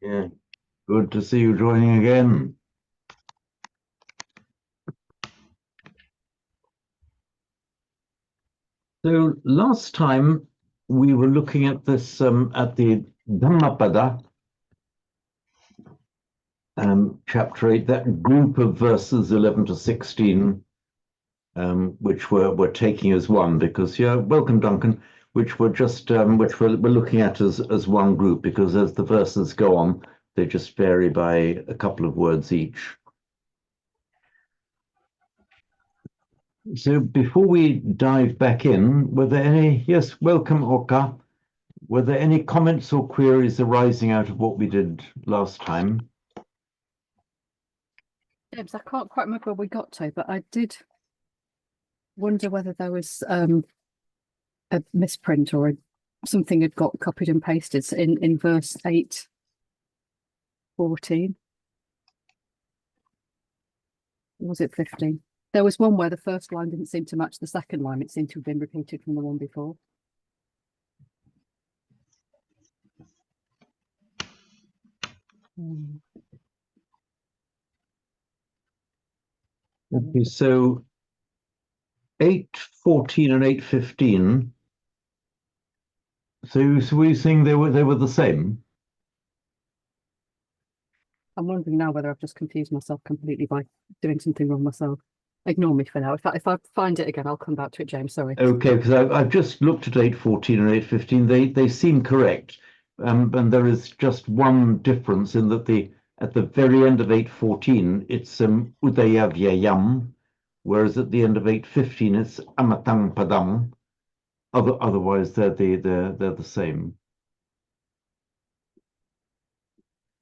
Yeah, good to see you joining again. So last time we were looking at this at the Dhammapada, chapter 8, that group of verses 11 to 16, which we're taking as one because, yeah, welcome, Duncan, which we're just which we're looking at as one group because as the verses go on, they just vary by a couple of words each. So before we dive back in, were there any, yes, welcome, Oka. Were there any comments or queries arising out of what we did last time? James, I can't quite remember where we got to, but I did wonder whether there was a misprint or something had got copied and pasted in verse 8:14. Was it 15? There was one where the first line didn't seem to match the second line. It seemed to have been repeated from the one before. Okay, so 8:14 and 8:15. So were you saying they were the same? I'm wondering now whether I've just confused myself completely by doing something wrong myself. Ignore me for now. If I find it again, I'll come back to it, James. Sorry. Okay, because I've just looked at 8:14 and 8:15. They seem correct, and there is just one difference in that the at the very end of 8:14 it's Udaya Vyayam, whereas at the end of 8:15 it's Amatang Padam. Otherwise, they're the same.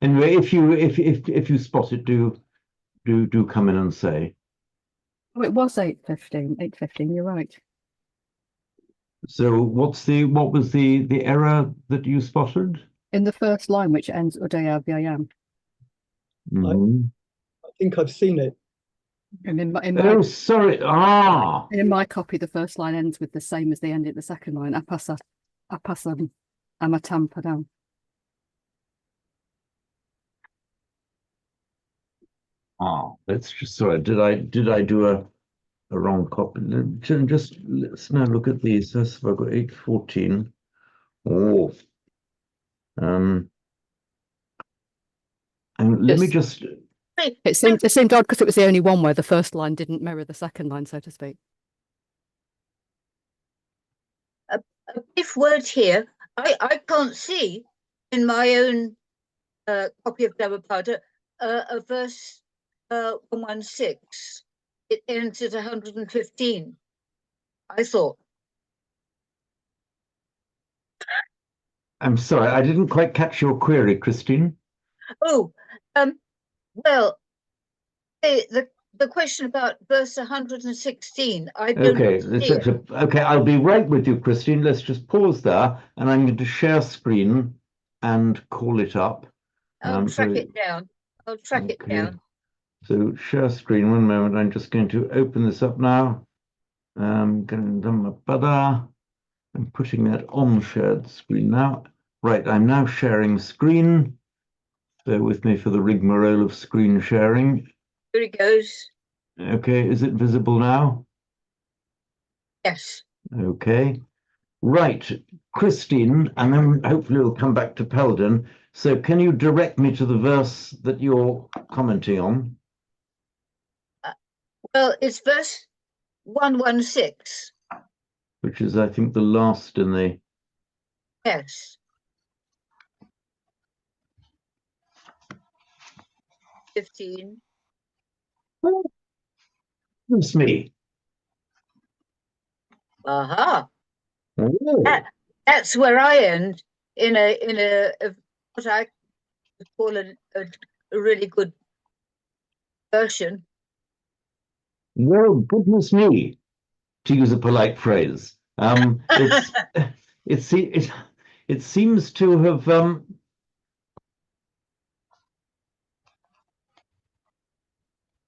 Anyway, if you spot it, do come in and say. Oh, it was 8:15. 8:15. You're right. So what was the error that you spotted? In the first line, which ends Udaya Vyayam. Mhm. I think I've seen it. And Oh, sorry. in my copy, the first line ends with the same as the end of the second line. Apasam amatam padam. That's just sorry. Did I do a wrong copy? Just let's now look at these. I've got 8:14. Oh, and let me just. It seemed odd because it was the only one where the first line didn't mirror the second line, so to speak. A brief word here. I can't see in my own copy of Dhammapada a verse 116. It ends at 115. I thought. I'm sorry, I didn't quite catch your query, Christine. Oh, well, the question about verse 116. I don't Okay, see it. okay, I'll be right with you, Christine. Let's just pause there, and I'm going to share screen and call it up. I'll track it down. I'll track it down. So share screen. One moment. I'm just going to open this up now. I'm putting that on shared screen now. Right, I'm now sharing screen. Bear with me for the rigmarole of screen sharing. Here it goes. Okay, is it visible now? Yes. Okay. Right, Christine, and then hopefully we'll come back to Peldon. So can you direct me to the verse that you're commenting on? Well, it's verse 116. Which is, I think, the last in the... Yes. 15. It's me. Aha. Oh. That's where I end in a what I call a really good version. Well, goodness me, to use a polite phrase. It seems to have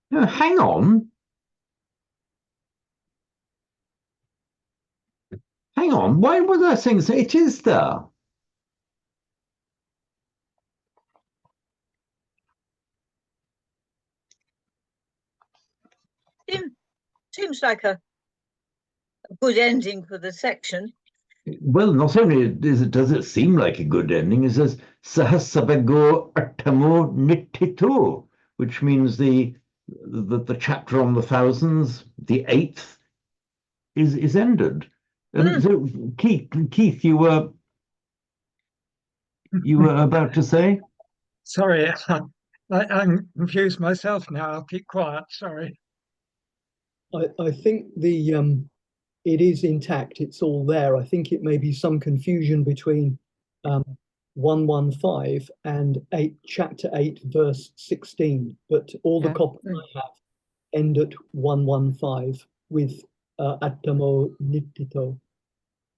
no, hang on. Hang on. Why was I saying so? It is there. seems like a good ending for the section. Well, not only does it seem like a good ending, it says Sahasabago Atamo Nitito, which means the chapter on the thousands, the eighth, is ended. So Keith, you were about to say? Sorry, I'm confused myself now. I'll keep quiet. Sorry. I think it is intact. It's all there. I think it may be some confusion between 115 and chapter 8, verse 16. But all the copies I have end at 115 with Attamo Nittito.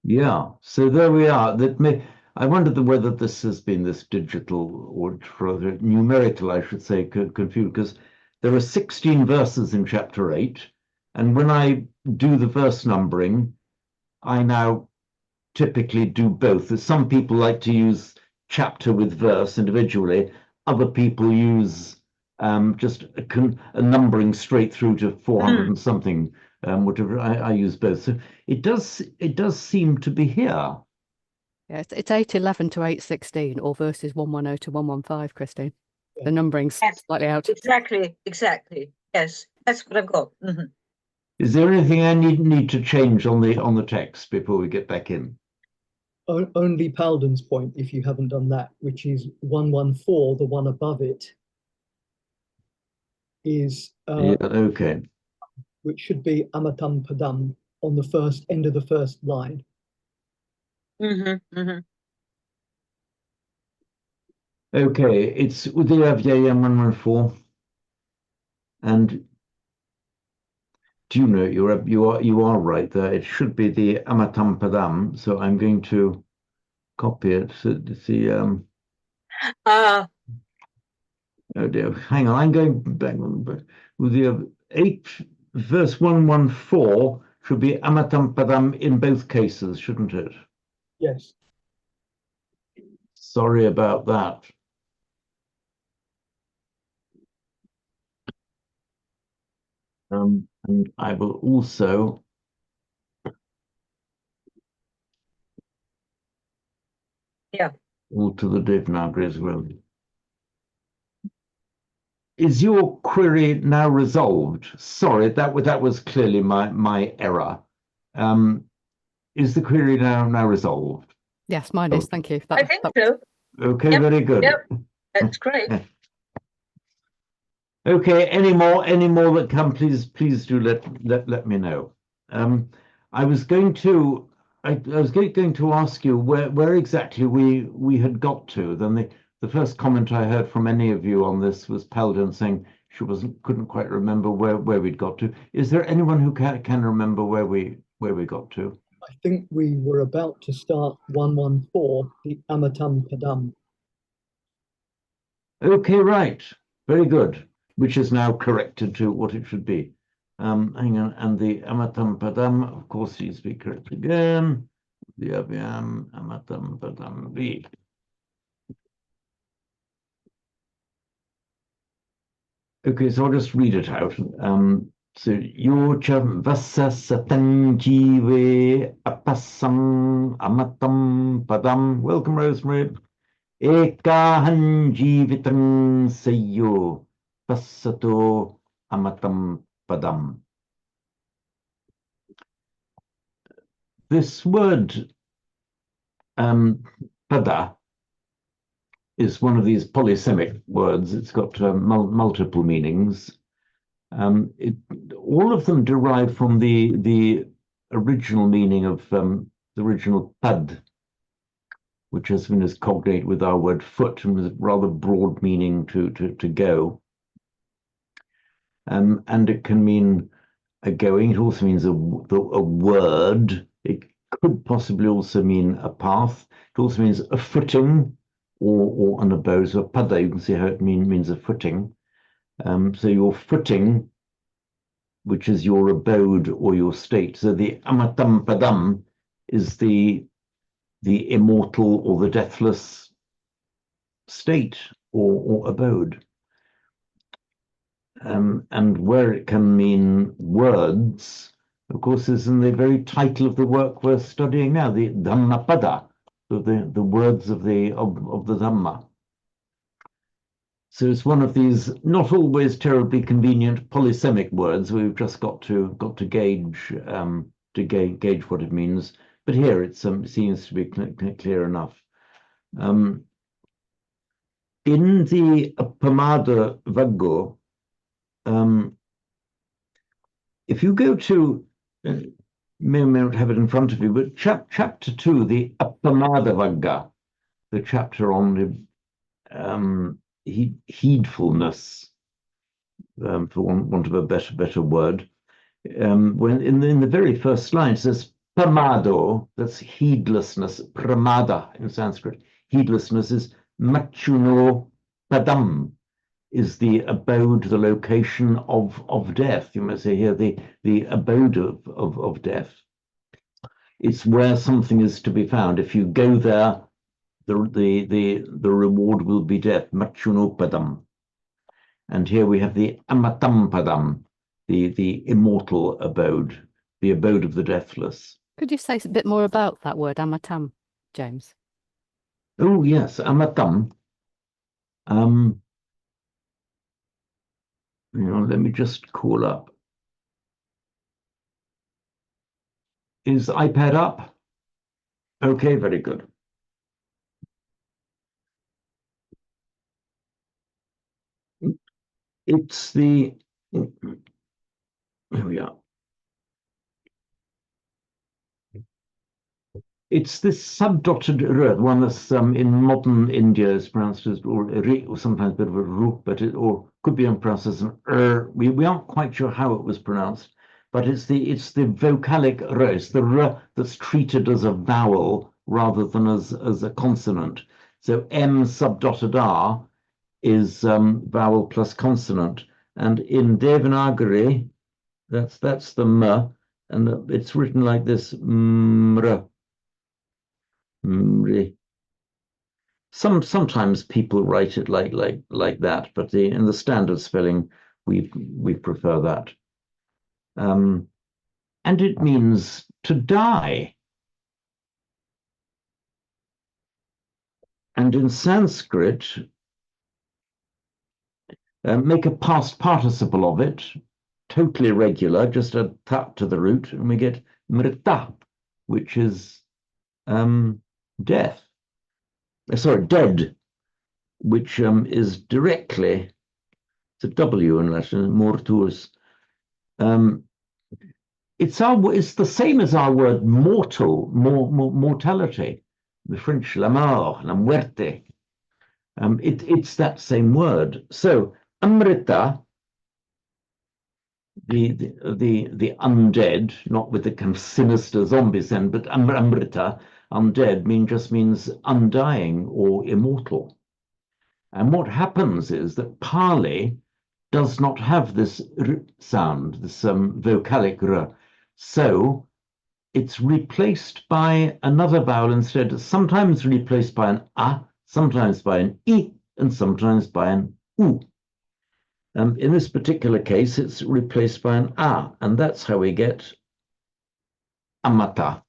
Yeah, so there we are. I wondered whether this has been this digital or rather numerical, I should say, confused, because there are 16 verses in chapter 8, and when I do the verse numbering, I now typically do both. Some people like to use chapter with verse individually. Other people use just a numbering straight through to 400 and something. Whatever I use both. So it does seem to be here. Yeah, it's 811 to 816, or verses 110 to 115, Christine. The numbering's slightly out. Exactly. Yes, that's what I've got. Is there anything I need to change on the text before we get back in? Only Palden's point, if you haven't done that, which is 114, the one above it, is Yeah, okay. which should be Amatam Padam on the end of the first line. Okay, it's Udayavyaya 114. And do you know you are right there? It should be the Amatam Padam. So I'm going to copy it. So the oh dear, hang on, I'm going back with the 8 verse 114 should be Amatam Padam in both cases, shouldn't it? Yes. Sorry about that. And I will also alter the Devanagari as well. Is your query now resolved? Sorry, that was clearly my error. Is the query now resolved? Yes, mine is. Thank you. I think so. Okay, Yep, very good. Yep, that's great. Okay, any more that come, please do let me know. I was going to ask you where exactly we had got to. Then the first comment I heard from any of you on this was Paladin saying she couldn't quite remember where we'd got to. Is there anyone who can remember where we got to? I think we were about to start 114, the Amatam Padam. Okay, right. Very good. Which is now corrected to what it should be. Hang on, and the Amatam Padam, of course, needs to be correct again. The Avyam Amatam Padam B. Okay, so I'll just read it out. So Yocha Vasa Satanjive Apasam Amatam Padam. Welcome, Rosemary. Ekahan Jivitang Sayo Passato Amatam Padam. This word pada is one of these polysemic words. It's got multiple meanings. All of them derive from the original meaning of the original pad, which has been as cognate with our word foot and with a rather broad meaning to go. And it can mean a going. It also means a word. It could possibly also mean a path. It also means a footing or an abode. So pada, you can see how it means a footing. So your footing, which is your abode or your state. So the amatam padam is the immortal or the deathless state or abode. and where it can mean words, of course, is in the very title of the work we're studying now, the Dhammapada, the words of the Dhamma. So it's one of these not always terribly convenient polysemic words. We've just got to gauge what it means. But here it seems to be clear enough. In the Pamada Vaggo, if you go to, may not have it in front of you, but chapter 2, the Appamada Vagga, the chapter on the heedfulness, for want of a better word, when in the very first line it says pamado, that's heedlessness, pramada in Sanskrit. Heedlessness is machuno padam, is the abode, the location of death. You might say here the abode of death. It's where something is to be found. If you go there, the reward will be death, machuno padam. And here we have the amatam padam, the immortal abode, the abode of the deathless. Could you say a bit more about that word, amatam, James? Oh yes, amatam. Let me just call up. Is iPad up? Okay, very good. It's the, here we are. It's this subdotted r, the one that's in modern India is pronounced as, or sometimes a bit of a ru, but or could be pronounced as an r. We aren't quite sure how it was pronounced, but it's the vocalic r. It's the r that's treated as a vowel rather than as a consonant. So m subdotted r is vowel plus consonant, and in Devanagari, that's the m, and it's written like this, mr. Sometimes people write it like that, but in the standard spelling we prefer that. And it means to die. And in Sanskrit, make a past participle of it, totally irregular, just a ta to the root, and we get mrita, which is death. Sorry, dead, which is directly, it's a W in Latin, mortus. It's the same as our word mortal, mortality, the French la mort, la muerte. It's that same word. So amrita, the undead, not with the kind of sinister zombie sense, but amrita, undead, just means undying or immortal. And what happens is that Pali does not have this r sound, this vocalic r. So it's replaced by another vowel instead, sometimes replaced by an a, sometimes by an I, and sometimes by an u. In this particular case, it's replaced by an a, and that's how we get amata,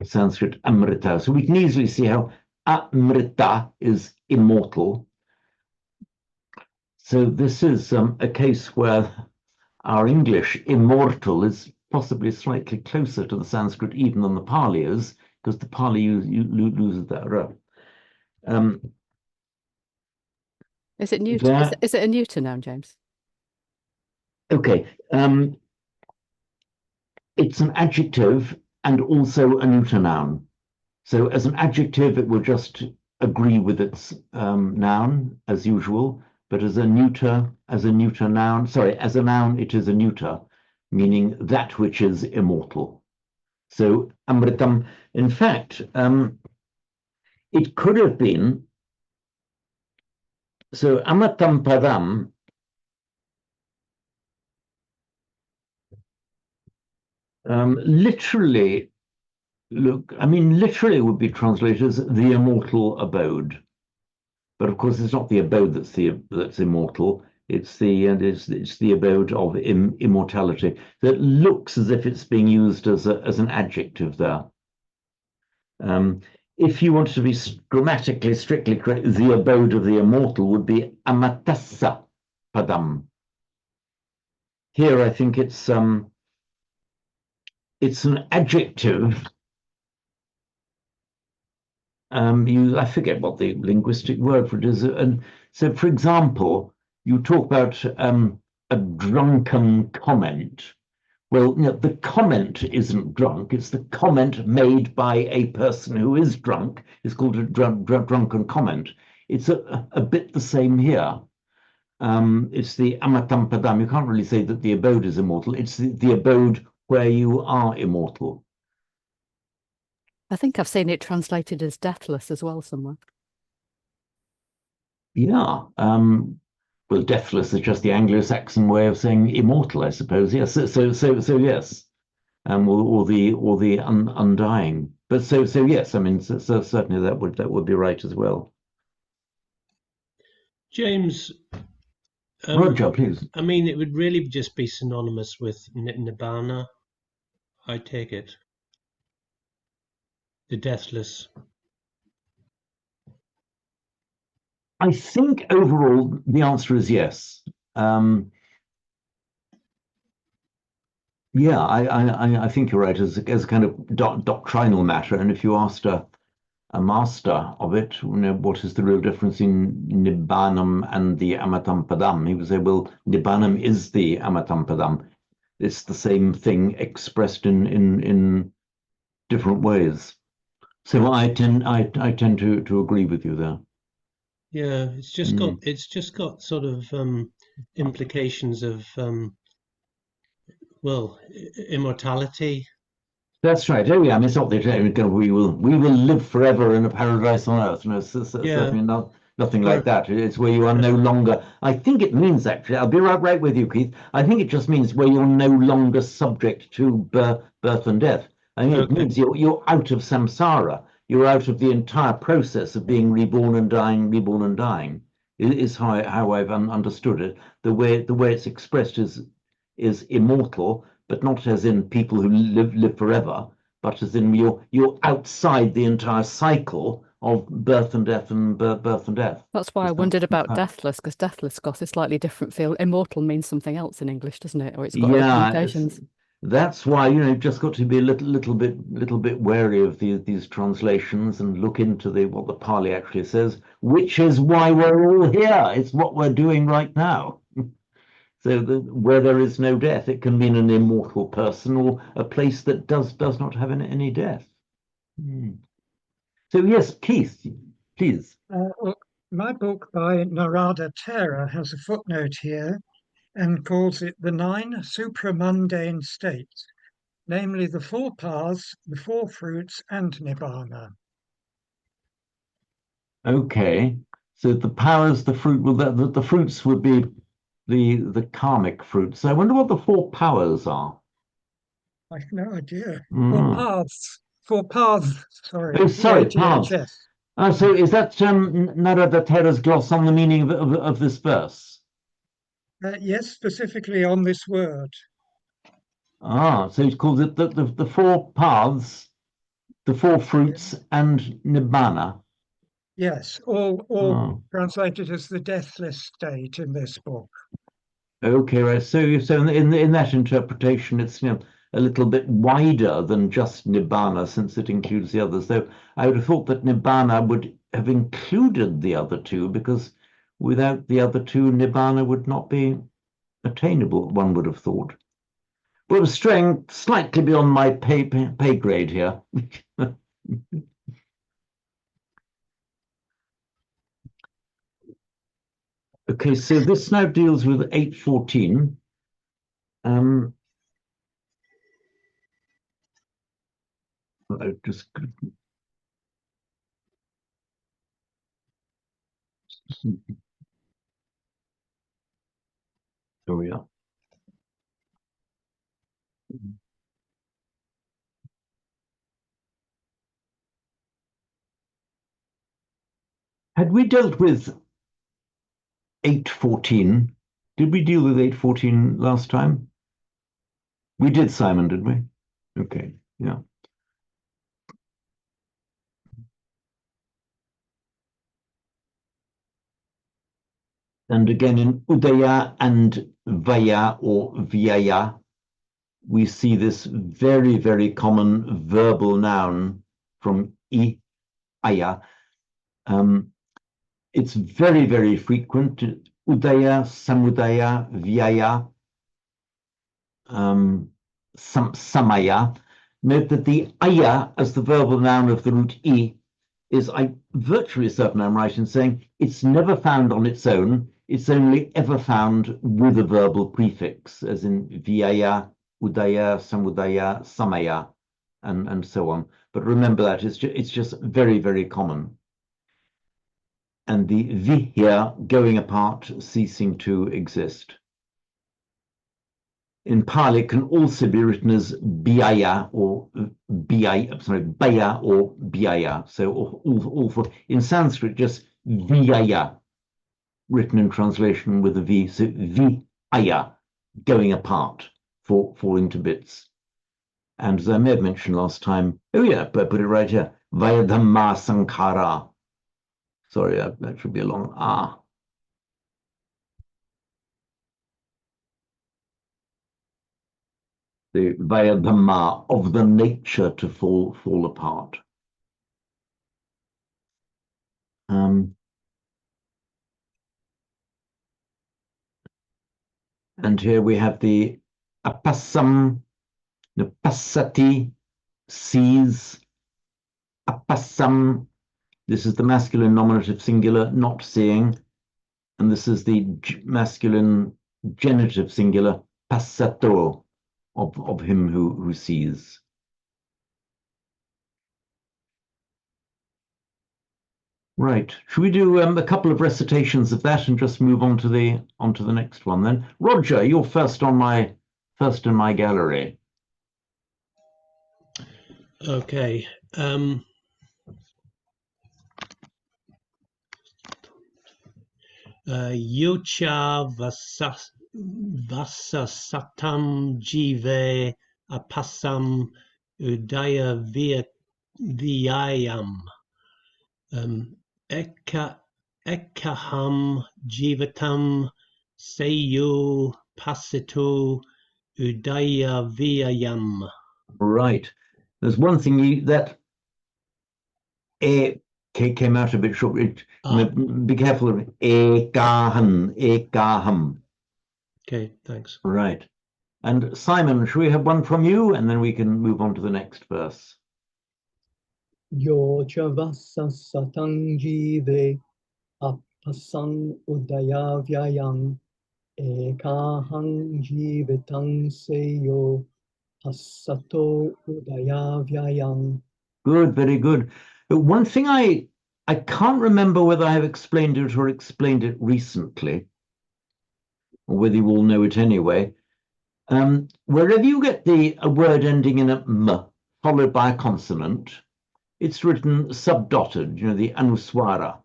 Sanskrit amrita. So we can easily see how amrita is immortal. So this is a case where our English immortal is possibly slightly closer to the Sanskrit even than the Pali is, because the Pali loses that r. Is it neuter? Is it a neuter noun, James? Okay. It's an adjective and also a neuter noun. So as an adjective, it will just agree with its noun as usual, but as a neuter noun, as a noun, it is a neuter, meaning that which is immortal. So amritam, in fact, it could have been, so amatam padam, literally would be translated as the immortal abode. But of course, it's not the abode that's immortal. It's the abode of immortality. That looks as if it's being used as an adjective there. If you want to be grammatically strictly correct, the abode of the immortal would be amatassa padam. Here, I think it's an adjective. I forget what the linguistic word for it is. And so, for example, you talk about a drunken comment. Well, the comment isn't drunk. It's the comment made by a person who is drunk. It's called a drunken comment. It's a bit the same here. It's the amatam padam. You can't really say that the abode is immortal. It's the abode where you are immortal. I think I've seen it translated as deathless as well somewhere. Yeah. Well, deathless is just the Anglo-Saxon way of saying immortal, I suppose. Yes. So yes. Or the undying. But so yes. I mean, so certainly that would be right as well. James, Roger, please. I mean, it would really just be synonymous with Nibbana, I take it. The deathless. I think overall the answer is yes. Yeah, I think you're right as a kind of doctrinal matter. And if you asked a master of it, what is the real difference in Nibbanam and the Amatam Padam? He would say, well, Nibbanam is the Amatam Padam. It's the same thing expressed in different ways. So I tend to agree with you there. Yeah, it's just got sort of implications of well, immortality. That's right. Oh yeah, I mean, it's not that we will live forever in a paradise on earth. No, certainly nothing like that. It's where you are no longer. I think it means actually. I'll be right with you, Keith. I think it just means where you're no longer subject to birth and death. I mean, it means you're out of samsara. You're out of the entire process of being reborn and dying. Is how I've understood it. The way it's expressed is immortal, but not as in people who live forever, but as in you're outside the entire cycle of birth and death and birth and death. That's why I wondered about deathless, because deathless got a slightly different feel. Immortal means something else in English, doesn't it? Or it's got other connotations. That's why you've just got to be a little bit wary of these translations and look into what the Pali actually says, which is why we're all here. It's what we're doing right now. So where there is no death, it can mean an immortal person or a place that does not have any death. So yes, Keith, please. My book by Narada Tera has a footnote here and calls it the 9 supramundane states, namely the 4 paths, the 4 fruits, and Nibbana. Okay, so the powers, the fruit, the fruits would be the karmic fruits. I wonder what the 4 powers are. I have no idea. 4 paths. 4 paths. Sorry. Oh, sorry, paths. P-A-T-H-S. So is that Narada Tera's gloss on the meaning of this verse? Yes, specifically on this word. So he calls it the 4 paths, the 4 fruits, and Nibbana. Yes, all translated as the deathless state in this book. Okay, right. So in that interpretation, it's a little bit wider than just Nibbana, since it includes the others. Though I would have thought that Nibbana would have included the other 2, because without the other 2, Nibbana would not be attainable, one would have thought. Well, straying slightly beyond my pay grade here. Okay, so this now deals with 814. Just here we are. Had we dealt with 814, Did we deal with 814 last time? We did, Simon, did we? Okay, yeah. And again in Udaya and Vaya or Vyaya, we see this very, very common verbal noun from Aya. It's very, very frequent. Udaya, Samudaya, Vyaya, Samaya. Note that the Aya as the verbal noun of the root I is virtually certain I'm right in saying it's never found on its own. It's only ever found with a verbal prefix, as in Vyaya, Udaya, Samudaya, Samaya, and so on. But remember that it's just very, very common. And the vi here going apart, ceasing to exist. In Pali, it can also be written as biaya or baya or biaya. So all for in Sanskrit, just viyaya, written in translation with a v. So viyaya, going apart, falling to bits. And as I may have mentioned last time, oh yeah, but I put it right here, vayadhamma sankhara. Sorry, that should be a long ah. The vayadhamma, of the nature to fall apart. And here we have the apasam, the passati, sees, apasam. This is the masculine nominative singular, not seeing. And this is the masculine genitive singular, passato, of him who sees. Right. Should we do a couple of recitations of that and just move on to the next one then? Roger, you're first in my gallery. Okay. Yucha vasasatam jive apasam udaya vyayam. Ekaham jivatam seyu pasito udaya vyayam. Right. There's one thing that came out a bit short. Be careful of ekaham. Okay, thanks. Right. And Simon, should we have one from you, and then we can move on to the next verse? Yo chavasa satanjive apasang udaya vyayang ekahang jivetang seyo passato udaya vyayang. Good, very good. But one thing I can't remember whether I have explained it or explained it recently, or whether you all know it anyway. Wherever you get a word ending in a m followed by a consonant, it's written subdotted, the anuswara,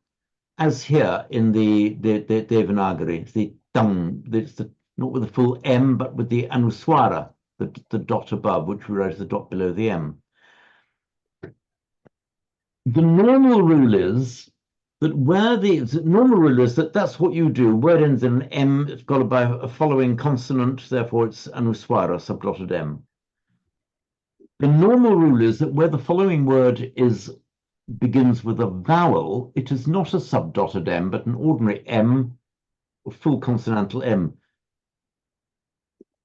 as here in the Devanagari. It's the tung, not with the full M, but with the anuswara, the dot above, which we write as the dot below the M. The normal rule is that that's what you do. Word ends in an M, it's got a following consonant, therefore it's anuswara, subdotted M. The normal rule is that where the following word begins with a vowel, it is not a subdotted M, but an ordinary M, or full consonantal M.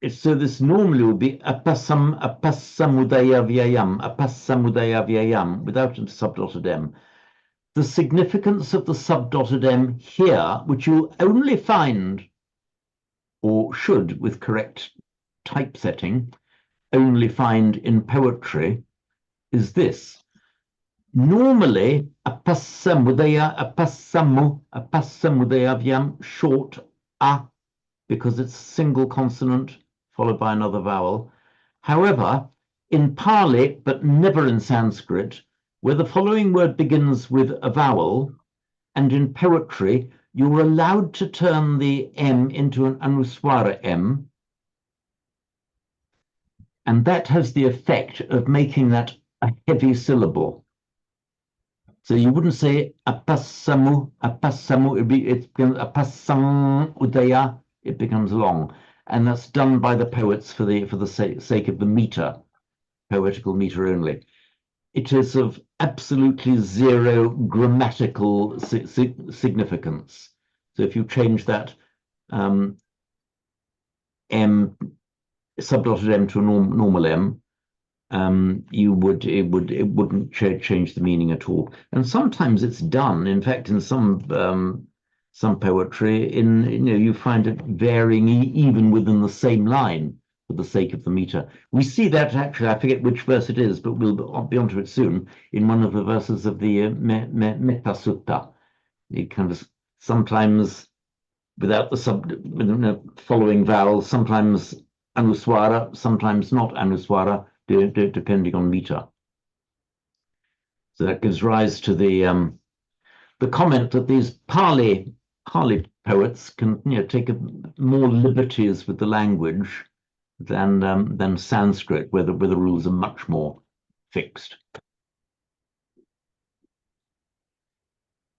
So this normally would be apasamudaya vyayam, without a subdotted M. The significance of the subdotted M here, which you'll only find, or should with correct typesetting, only find in poetry, is this. Normally, apasamudaya vyam, short a, because it's a single consonant followed by another vowel. However, in Pali, but never in Sanskrit, where the following word begins with a vowel, and in poetry, you're allowed to turn the M into an Anuswara M, and that has the effect of making that a heavy syllable. So you wouldn't say apassamu, it becomes apassam udaya, it becomes long. And that's done by the poets for the sake of the meter, poetical meter only. It is of absolutely zero grammatical significance. So if you change that M, subdotted M to a normal M, it wouldn't change the meaning at all. And sometimes it's done. In fact, in some poetry, you find it varying even within the same line for the sake of the meter. We see that actually. I forget which verse it is, but we'll be onto it soon. In one of the verses of the Metta Sutta, it kind of sometimes without the following vowels, sometimes Anuswara, sometimes not Anuswara, depending on meter. So that gives rise to the comment that these Pali poets can take more liberties with the language than Sanskrit, where the rules are much more fixed.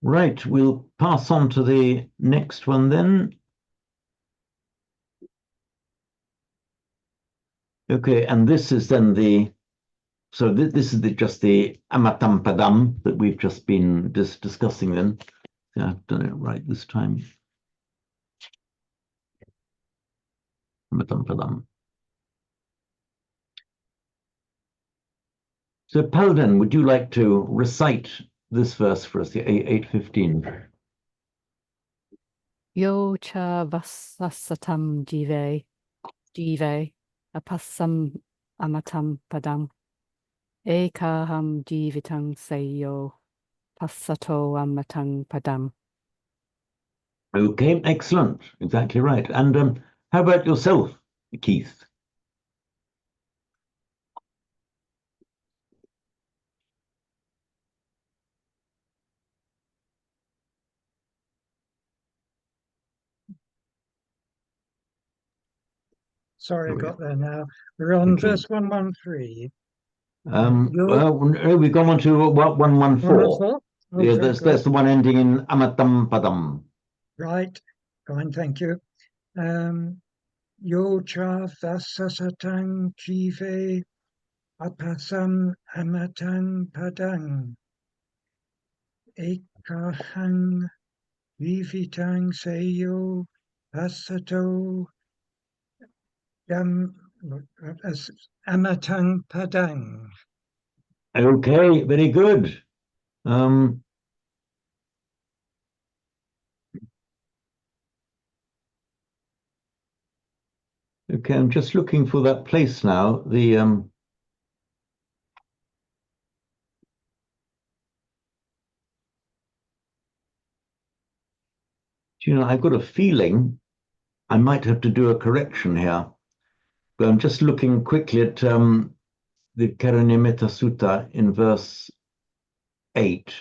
Right, we'll pass on to the next one then. Okay, and this is then so this is just the Amatam Padam that we've just been discussing then. Yeah, I've done it right this time. Amatam Padam. So Paladin, would you like to recite this verse for us, the 8:15? Yo cha vasasatam jive apasam amatam padam ekaham jivitang seyo passato amatang padam. Okay, excellent. Exactly right. And how about yourself, Keith? Sorry, got there now. We're on verse 113. Well, no, we've gone on to 114. Oh, Yeah, that's the one ending in Amatam Padam. Right, fine, thank you. Yo cha vasasatang jive apasam amatang padang ekahang vivitang seyo pasato yam amatang padang. Okay, very good. Okay, I'm just looking for that place now. I've got a feeling I might have to do a correction here. But I'm just looking quickly at the Karanimita Sutta in verse 8.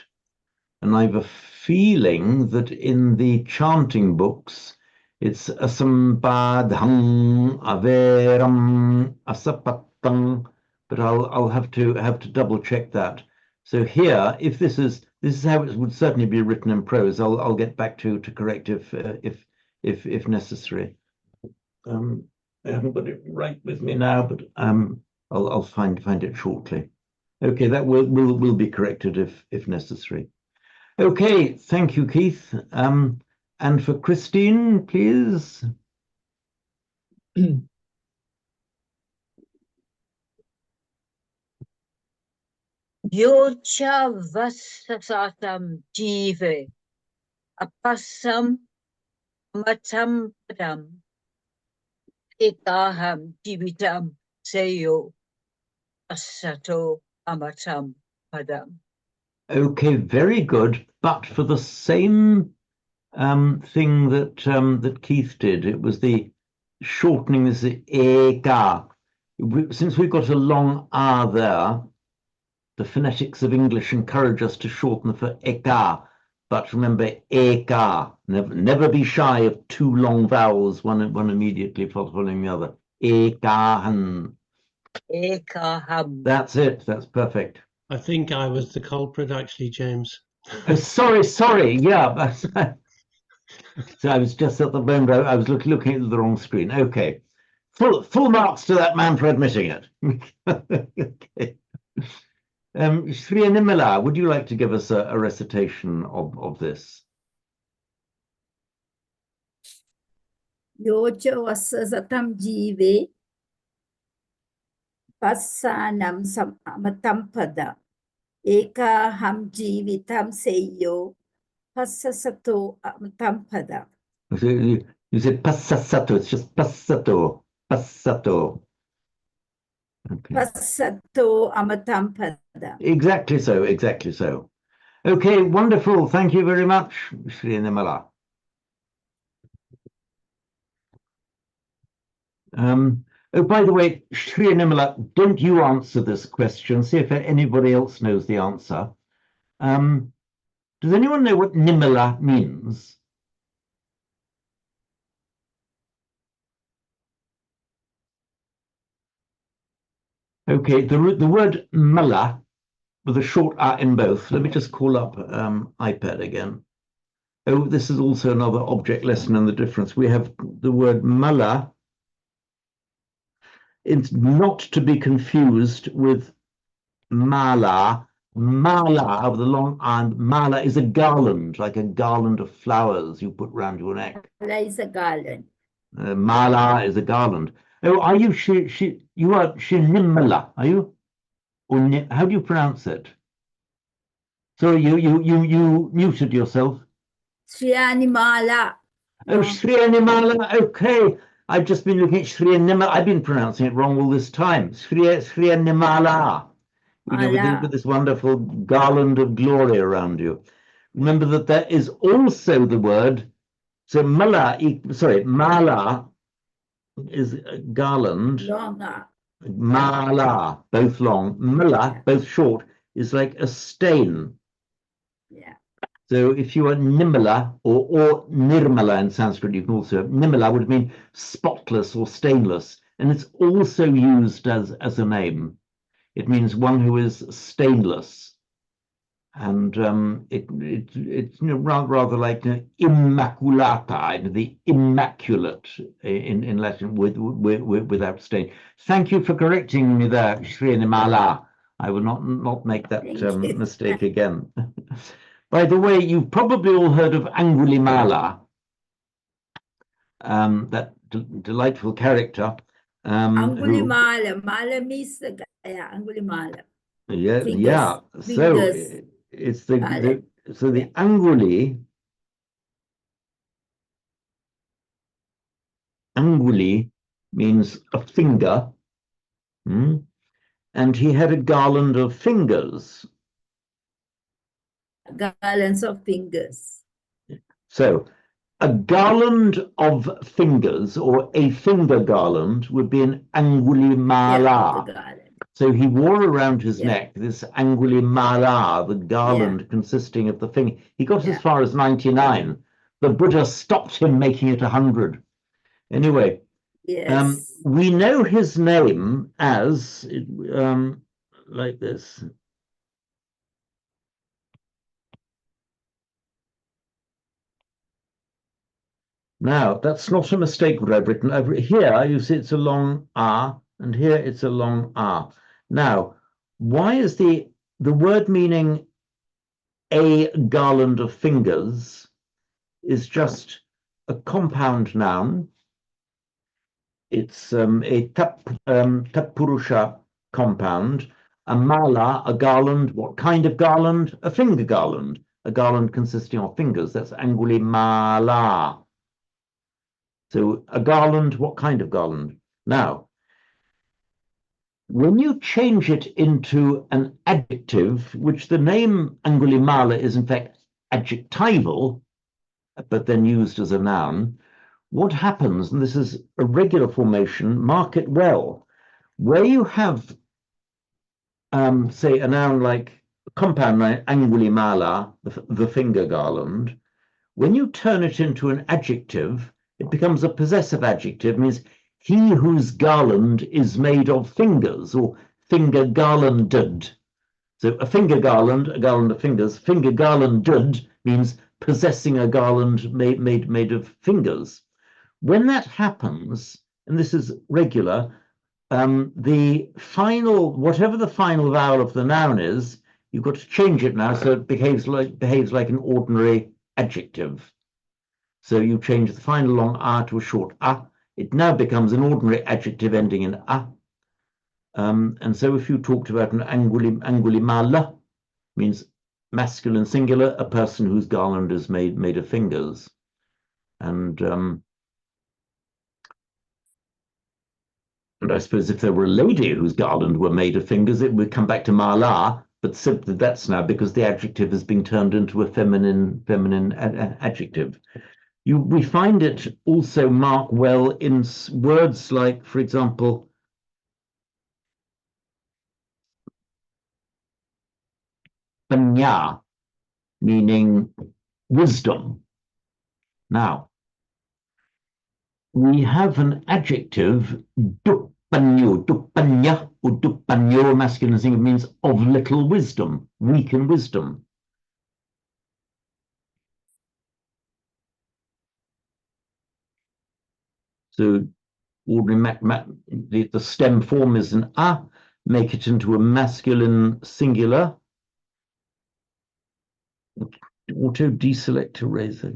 And I have a feeling that in the chanting books, it's asambadham averam asapattam, but I'll have to double check that. So here, if this is how it would certainly be written in prose, I'll get back to correct if necessary. I haven't got it right with me now, but I'll find it shortly. Okay, that will be corrected if necessary. Okay, thank you, Keith. And for Christine, please. Yo cha vasasatam jive apasam amatam padam ekaham jivitam seyo passato amatam padam. Okay, very good. But for the same thing that Keith did, it was the shortening this ega. Since we've got a long R there, the phonetics of English encourage us to shorten for ega. but remember eka. Never be shy of two long vowels, one immediately following the other. Ekahan. Ekaham. That's it. That's perfect. I think I was the culprit, actually, James. Oh, sorry. Yeah, so I was just at the moment I was looking at the wrong screen. Okay, full marks to that man for admitting it. Okay. Sri Animala, would you like to give us a recitation of this? Yocha wasasatam jive passanam amatam pada eka ham jivitam seyo passasato amatam pada. So you said passato, it's just passato. Okay. Passato amatam pada. Exactly so. Okay, wonderful. Thank you very much, Sri Animala. Oh, by the way, Sri Animala, don't you answer this question. See if anybody else knows the answer. Does anyone know what Nimala means? Okay, the word mala with a short a in both. Let me just call up iPad again. Oh, this is also another object lesson in the difference. We have the word mala. It's not to be confused with mala. Mala of the long and mala is a garland, like a garland of flowers you put round your neck. Mala is a garland. Mala is a garland. Oh, are you you are Shinimala, are you? Or how do you pronounce it? Sorry, you muted yourself. Sri Animala. Oh, Sri Animala. Okay. I've just been looking at Sri Animala. I've been pronouncing it wrong all this time. Sri Animala. You know, with this wonderful garland of glory around you. Remember that there is also the word. So mala is garland. Longa. Mala, both long. Mala, both short, is like a stain. Yeah. So if you are Nimala or Nirmala in Sanskrit, you can also Nimala would mean spotless or stainless, and it's also used as a name. It means one who is stainless, and it's rather like immaculata, the immaculate in Latin without stain. Thank you for correcting me there, Sri Nimala. I will not make that mistake again. By the way, you've probably all heard of Angulimala, that delightful character. Angulimala. Mala means the yeah, Angulimala. Yeah, Fingers. yeah. So it's the Anguli means a finger, and he had a garland of fingers. Garlands of fingers. So a garland of fingers or a finger garland would be an Angulimala. Yeah, so he wore around his neck this Angulimala, the garland consisting of the finger. He got as far as 99. The Buddha stopped him making it 100. Anyway, we know his name as like this. Now, that's not a mistake what I've written. Here, you see it's a long R, and here it's a long R. Now, why is the word meaning a garland of fingers is just a compound noun? It's a Tatpurusha compound. A mala, a garland. What kind of garland? A finger garland. A garland consisting of fingers. That's Angulimala. So a garland, what kind of garland? Now, when you change it into an adjective, which the name Angulimala is in fact adjectival, but then used as a noun, what happens, and this is a regular formation, mark it well, where you have, say, a noun like compound name angulimala, the finger garland. When you turn it into an adjective, it becomes a possessive adjective, means he whose garland is made of fingers, or finger garlanded. So a finger garland, a garland of fingers, finger garlanded means possessing a garland made of fingers. When that happens, and this is regular, the final, whatever the final vowel of the noun is, you've got to change it now so it behaves like an ordinary adjective. So you change the final long a to a short a. It now becomes an ordinary adjective ending in a. And so if you talked about an angulimala, means masculine singular, a person whose garland is made of fingers. And I suppose if there were a lady whose garland were made of fingers, it would come back to mala, but simply that's now because the adjective has been turned into a feminine adjective. We find it also mark well in words like, for example, panya, meaning wisdom. Now, we have an adjective, dupanyo, dupanya, or dupanyo, masculine singular, means of little wisdom, weak in wisdom. So ordinary the stem form is an a, make it into a masculine singular. Auto deselect eraser.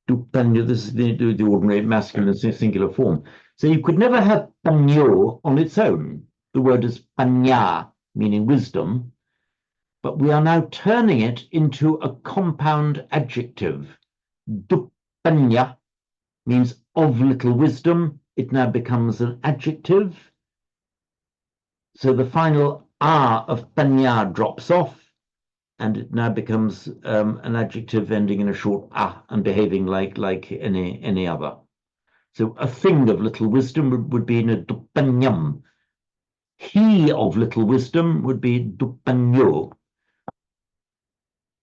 Dupanya, this is the ordinary masculine singular form. So you could never have panyo on its own. The word is panya, meaning wisdom, but we are now turning it into a compound adjective. Dupanya means of little wisdom. It now becomes an adjective. So the final a of panya drops off, and it now becomes an adjective ending in a short a and behaving like any other. So a thing of little wisdom would be in a dupanyam. He of little wisdom would be dupanyo.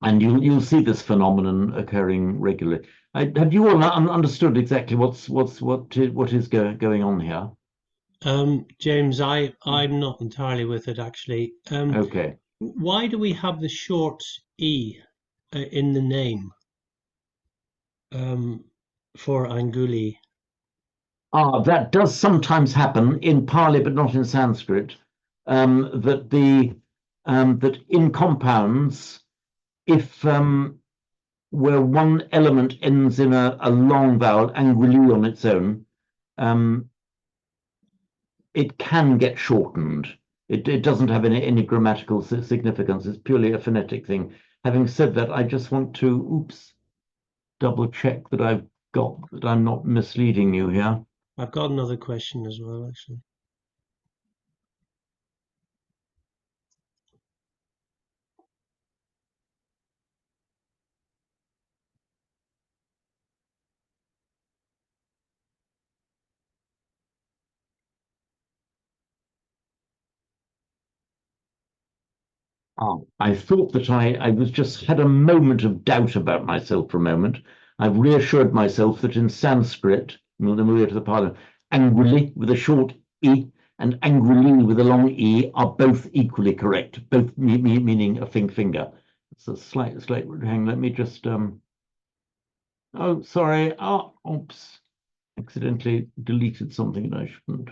And you'll see this phenomenon occurring regularly. Have you all understood exactly what is going on here? James, I'm not entirely with it actually. Okay. Why do we have the short e in the name for Anguli? That does sometimes happen in Pali, but not in Sanskrit. That in compounds, if where one element ends in a long vowel, anguli on its own, it can get shortened. It doesn't have any grammatical significance. It's purely a phonetic thing. Having said that, I just want to double check that I'm not misleading you here. I've got another question as well, actually. I thought that I was just had a moment of doubt about myself for a moment. I've reassured myself that in Sanskrit, then we go to the Pali, anguli with a short e and anguli with a long e are both equally correct, both meaning a finger. It's a slight hang. Let me just oh, sorry. Oops. Accidentally deleted something that I shouldn't.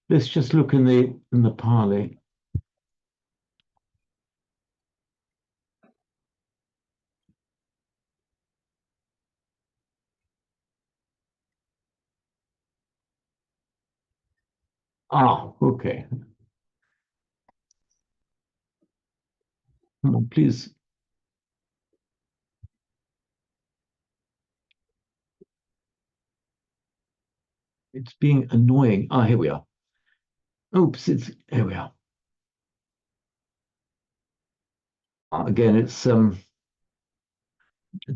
Let's just look in the Pali. Okay. Come on, please. It's being annoying. Here we are. Oops, here we are. Again, it's the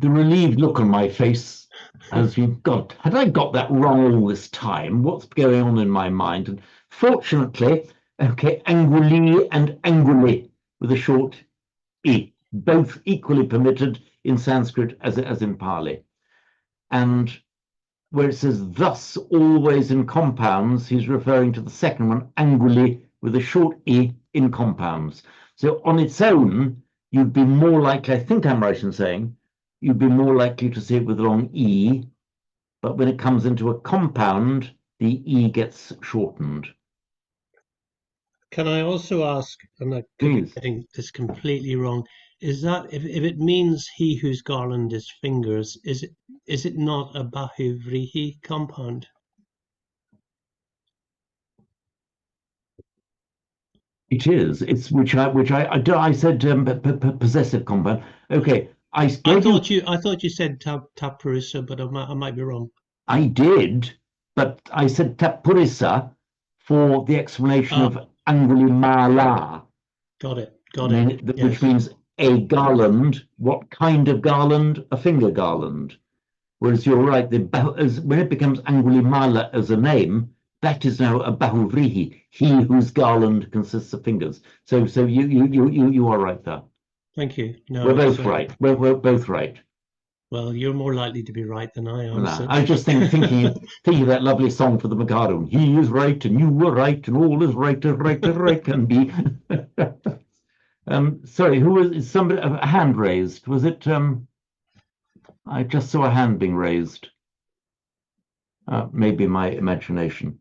relieved look on my face as you've got, had I got that wrong all this time? What's going on in my mind? And fortunately, okay, anguli and anguli with a short E, both equally permitted in Sanskrit as in Pali. And where it says thus always in compounds, he's referring to the second one, anguli, with a short E in compounds. So on its own, you'd be more likely, I think I'm right in saying, you'd be more likely to see it with a long E, but when it comes into a compound, the E gets shortened. Can I also ask, and I could be getting this completely wrong, is that if it means he whose garland is fingers, is it not a bahuvrihi compound? It is. It's which I said possessive compound. Okay, I thought you said tapurusa, but I might be wrong. I did, but I said tapurisa for the explanation of angulimala. Got it. Which means a garland. What kind of garland? A finger garland. Whereas you're right, when it becomes angulimala as a name, that is now a bahuvrihi, he whose garland consists of fingers. So you are right there. Thank you. No, we're both right. We're both right. Well, you're more likely to be right than I am. No, I was just thinking of that lovely song for the Mikado. He is right, and you were right, and all is right as right can be. Sorry, who was somebody? A hand raised? Was it? I just saw a hand being raised. Maybe my imagination.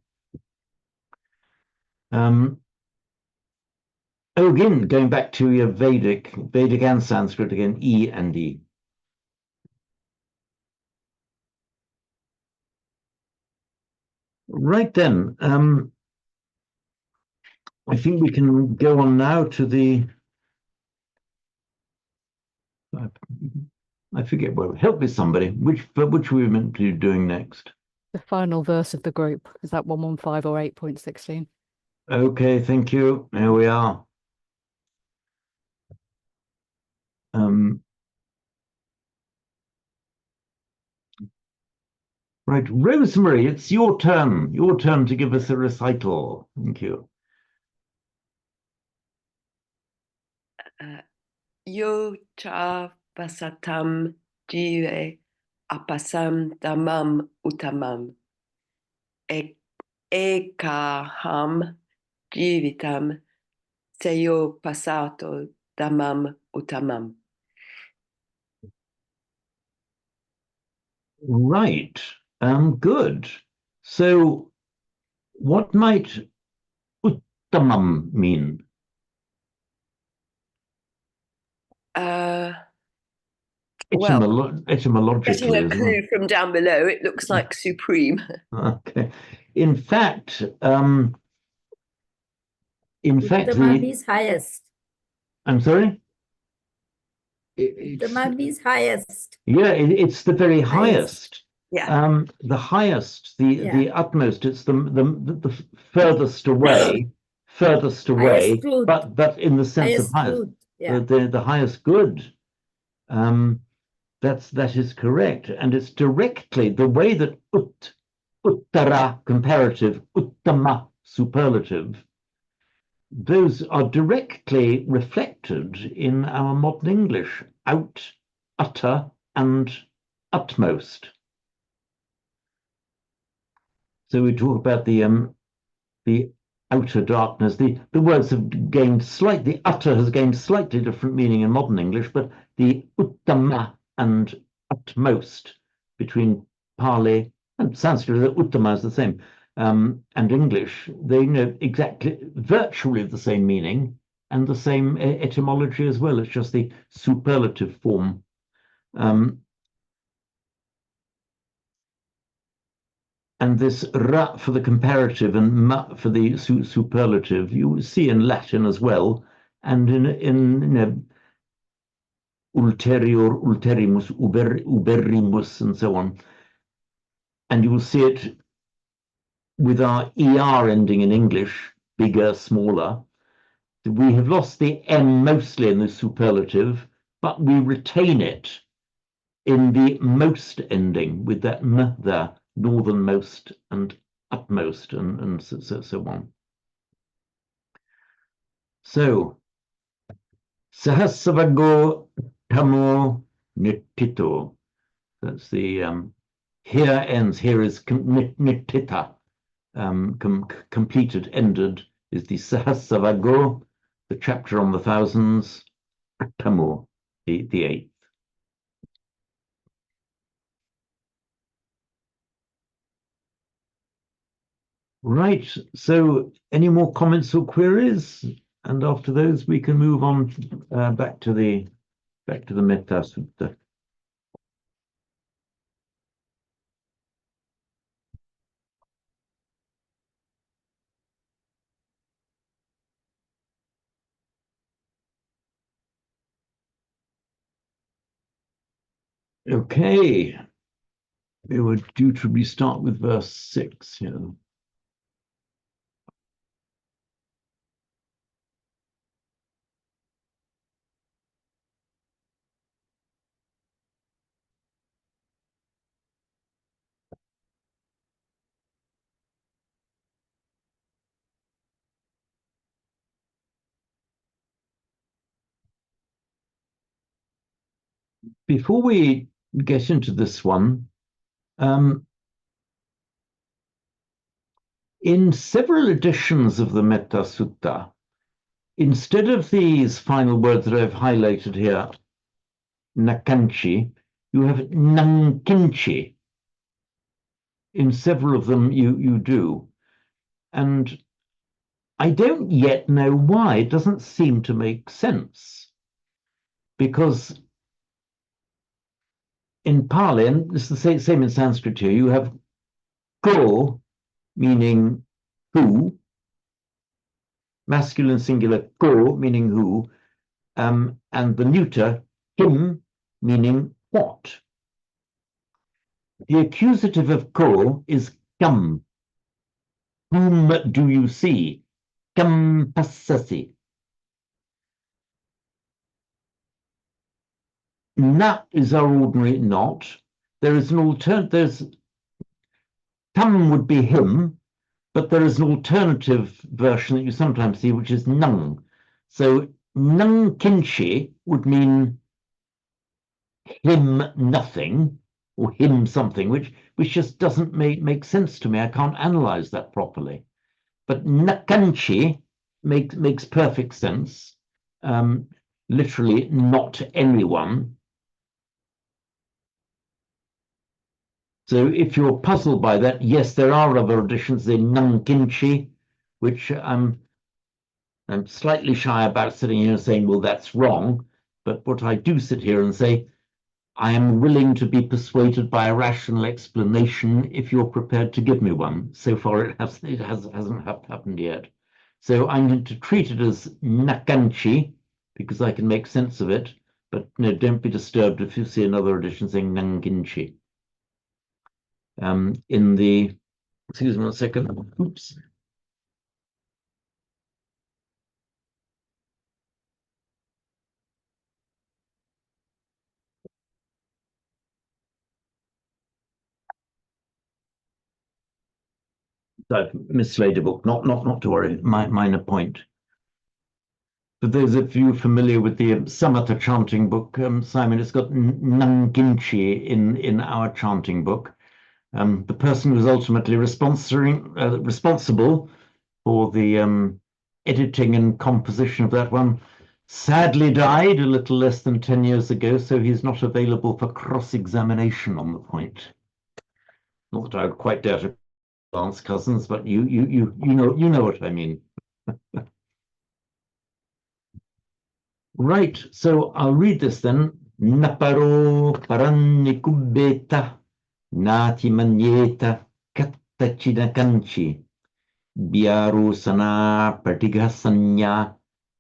Again, going back to your Vedic and Sanskrit again, E and E. Right then, I think we can go on now to the. I forget what. Help me, somebody. Which we were meant to be doing next? The final verse of the group. Is that 115 or 8.16? Okay, thank you. Here we are. Right, Rosemary, it's your turn. Your turn to give us a recital. Thank you. Yo cha pasatam jive apasam damam utamam. Ekaham jivitam seyo pasato damam utamam. Right. Good. So what might uttamam mean? Etymologically, getting a clue from down below, it looks like supreme. Okay. In fact, Uttamam is highest. I'm sorry? Uttamam means highest. Yeah, it's the very highest. Yeah. The highest, the utmost. It's the furthest away, but in the sense of highest, good. Yeah. the highest good. That is correct, and it's directly the way that uttara comparative, uttama superlative. Those are directly reflected in our modern English: out, utter, and utmost. So we talk about the outer darkness. The words have gained the utter has gained slightly different meaning in modern English, but the uttama and utmost between Pali and Sanskrit, the uttama is the same, and English, they know virtually the same meaning and the same etymology as well. It's just the superlative form. And this ra for the comparative and ma for the superlative, you see in Latin as well, and in ulterior, ulterimus, uberimus, and so on. And you will see it with our ER ending in English, bigger, smaller. We have lost the M mostly in the superlative, but we retain it in the most ending with that M there, northernmost and utmost, and so on. So Sahasravago tamo nittito. That's the here ends. Here is nittita. Completed, ended, is the Sahasravago, the chapter on the thousands, tamo, the eighth. Right, so any more comments or queries? And after those, we can move on back to the Metta Sutta. Okay, we were due to restart with verse 6 here. Before we get into this one, in several editions of the Metta Sutta, instead of these final words that I've highlighted here, nakanchi, you have nankinchi. In several of them, you do. And I don't yet know why. It doesn't seem to make sense. Because in Pali, and it's the same in Sanskrit here, you have ko, meaning who, masculine singular ko, meaning who, and the neuter, him, meaning what. The accusative of ko is kam. Whom do you see? Kam passasi. Na is our ordinary not. There is an alternative. Tam would be him, but there is an alternative version that you sometimes see, which is nung. So nung kinshi would mean him nothing or him something, which just doesn't make sense to me. I can't analyze that properly. But nakanchi makes perfect sense. Literally, not anyone. So if you're puzzled by that, yes, there are other editions in nankinchi, which I'm slightly shy about sitting here and saying, well, that's wrong. But what I do sit here and say, I am willing to be persuaded by a rational explanation if you're prepared to give me one. So far, it hasn't happened yet. So I'm going to treat it as nakanchi because I can make sense of it. But no, don't be disturbed if you see another edition saying nankinchi. In the, excuse me a second, oops. I've mislaid a book, not to worry, minor point. For those of you familiar with the Samatha chanting book, Simon, it's got Nanginchi in our chanting book. The person who was ultimately responsible for the editing and composition of that one sadly died a little less than 10 years ago, so he's not available for cross-examination on the point. Not that I would quite dare to answer cousins, but you know what I mean. Right, so I'll read this then. Naparo parannikubbeta nati manyeta kattachinakanchi biaru sana pratigahasanya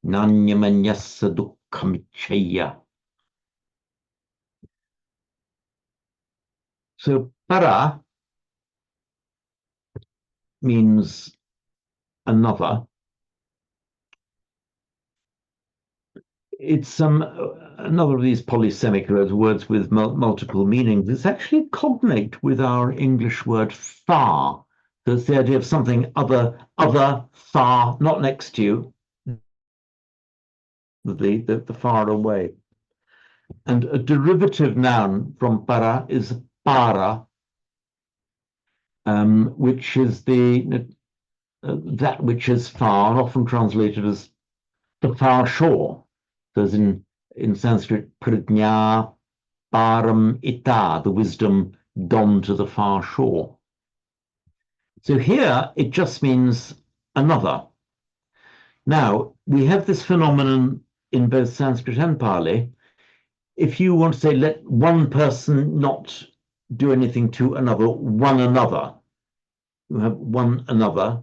nanyamanyasa dukkhamichaya. So para means another. It's another of these polysemic words with multiple meanings. It's actually cognate with our English word far. So it's the idea of something other, far, not next to you, the far away. And a derivative noun from para is para, which is that which is far, often translated as the far shore. So as in Sanskrit, pradnya param ita, the wisdom gone to the far shore. So here it just means another. Now, we have this phenomenon in both Sanskrit and Pali. If you want to say, let one person not do anything to another, one another, you have one another.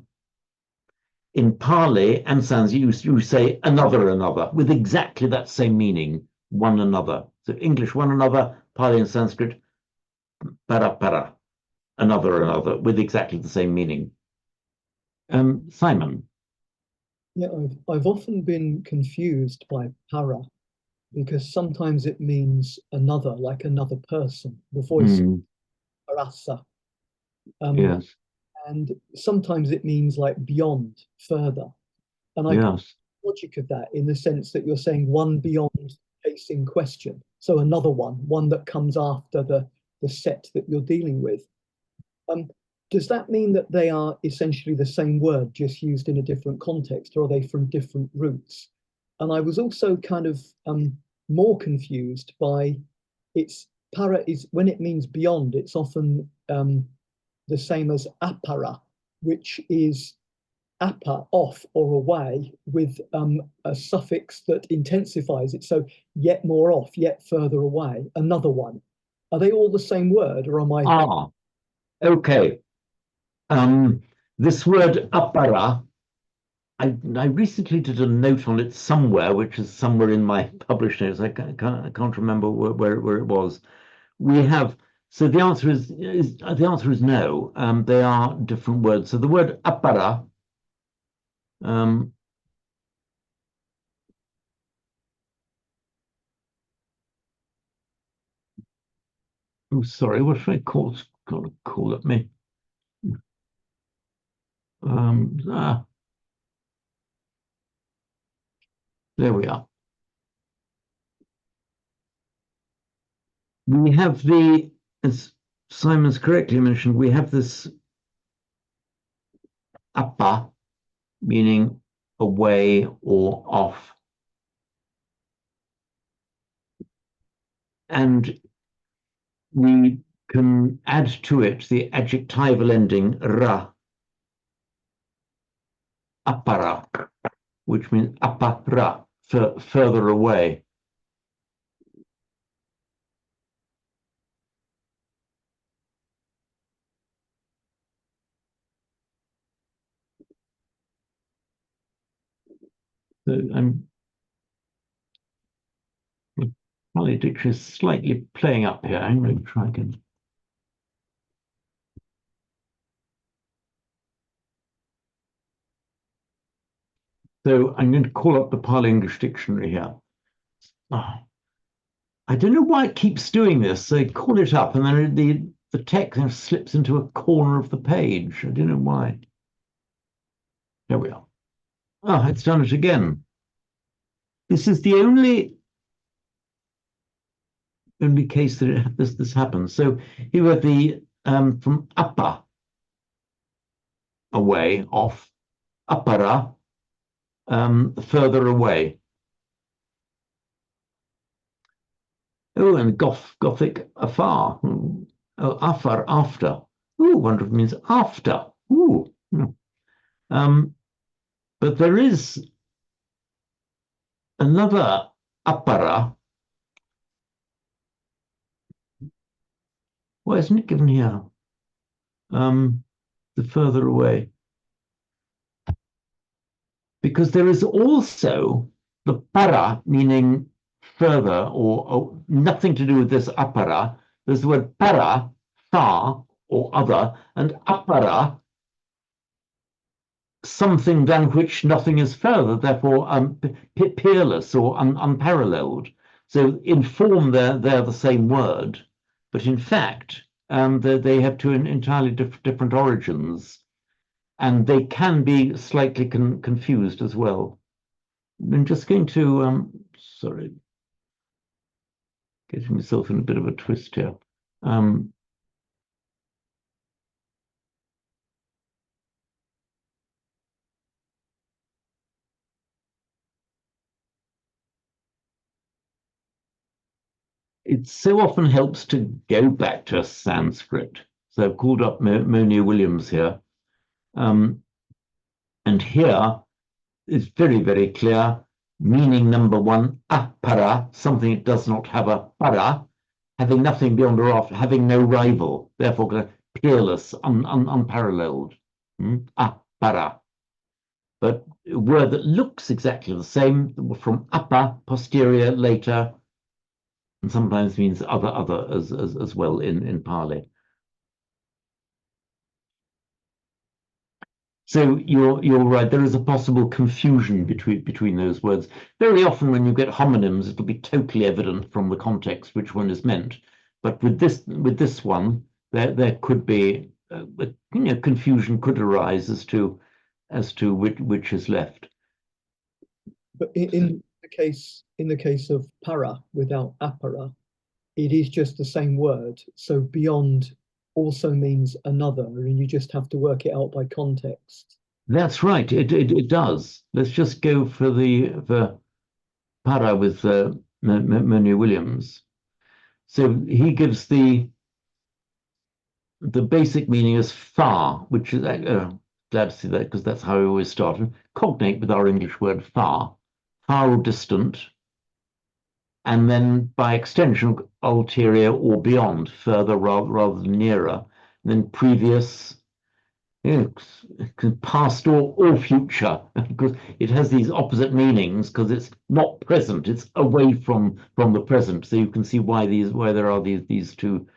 In Pali and Sanskrit, you say another, with exactly that same meaning, one another. So English, one another, Pali and Sanskrit, para, another, with exactly the same meaning. Simon. Yeah, I've often been confused by para because sometimes it means another, like another person, the voice, parasa. Yes. And sometimes it means like beyond, further. And I get the logic of that in the sense that you're saying one beyond case in question. So another one that comes after the set that you're dealing with. Does that mean that they are essentially the same word, just used in a different context, or are they from different roots? And I was also kind of more confused by its para is when it means beyond, it's often the same as apara, which is apa, off or away, with a suffix that intensifies it. So yet more off, yet further away, another one. Are they all the same word, or am I? Okay. This word apara, I recently did a note on it somewhere, which is somewhere in my published notes. I can't remember where it was. We have, so the answer is no. They are different words. So the word apara, oh, sorry, what should I call it me? There we are. We have as Simon's correctly mentioned, we have this apa, meaning away or off. And we can add to it the adjectival ending ra, apara, which means apara, further away. So the Pali dictionary is slightly playing up here. I'm going to try again. So I'm going to call up the Pali English dictionary here. I don't know why it keeps doing this. So I call it up and then the text slips into a corner of the page. I don't know why. There we are. Oh, it's done it again. This is the only case that this happens. So here we have the from apa, away, off, apara, further away. Oh, and Gothic afar. Oh, afar, after. Oh, wonder if it means after. Ooh. But there is another apara. Why isn't it given here? The further away. Because there is also the para, meaning further or nothing to do with this apara. There's the word para, far or other, and apara, something than which nothing is further, therefore peerless or unparalleled. So in form they're the same word, but in fact they have two entirely different origins, and they can be slightly confused as well. I'm just going to, sorry, getting myself in a bit of a twist here. It so often helps to go back to Sanskrit. So I've called up Monia Williams here. And here is very, very clear. Meaning number one, apara, something that does not have a para, having nothing beyond or after, having no rival, therefore peerless, unparalleled. Apara. But a word that looks exactly the same from upper, posterior, later, and sometimes means other as well in Pali. So you're right. There is a possible confusion between those words. Very often, when you get homonyms, it'll be totally evident from the context which one is meant. But with this one, there could be confusion could arise as to which is left. But in the case of para without apara, it is just the same word. So beyond also means another, and you just have to work it out by context. That's right. It does. Let's just go for para with Monia Williams. So he gives the basic meaning as far, which is glad to see that because that's how we always started. Cognate with our English word far or distant, and then by extension, ulterior or beyond, further rather than nearer, and then previous, past or future, because it has these opposite meanings because it's not present, it's away from the present. So you can see why there are these two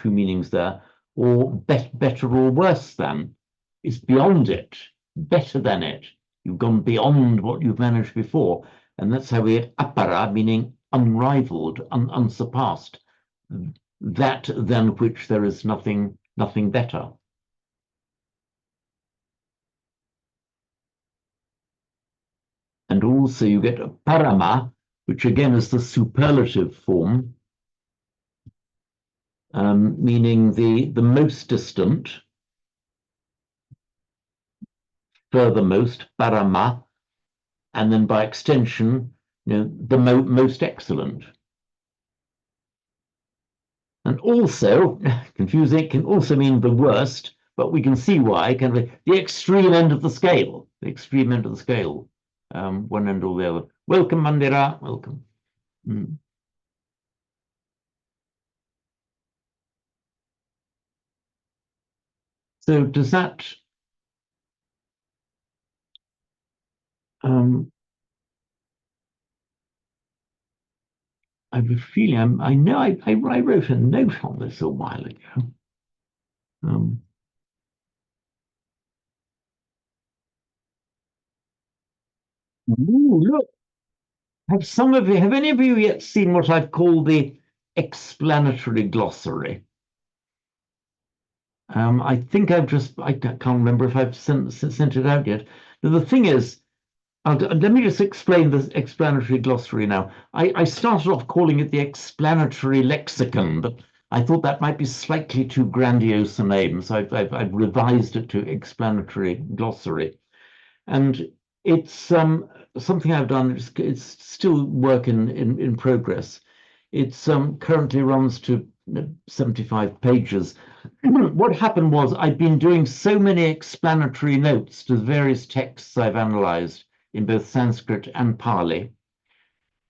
meanings there. Or better or worse than, it's beyond it, better than it. You've gone beyond what you've managed before. And that's how we get apara, meaning unrivaled, unsurpassed, that than which there is nothing better. And also you get parama, which again is the superlative form, meaning the most distant, furthermost, parama, and then by extension, the most excellent. And also, confusing, can also mean the worst, but we can see why, kind of the extreme end of the scale, one end or the other. Welcome, Mandira, welcome. So does that I have a feeling I know I wrote a note on this a while ago. Ooh, look, have any of you yet seen what I've called the explanatory glossary? I think I can't remember if I've sent it out yet. Now, the thing is, let me just explain this explanatory glossary now. I started off calling it the explanatory lexicon, but I thought that might be slightly too grandiose a name, so I've revised it to explanatory glossary. And it's something I've done. It's still work in progress. It's currently runs to 75 pages. What happened was I've been doing so many explanatory notes to various texts I've analyzed in both Sanskrit and Pali.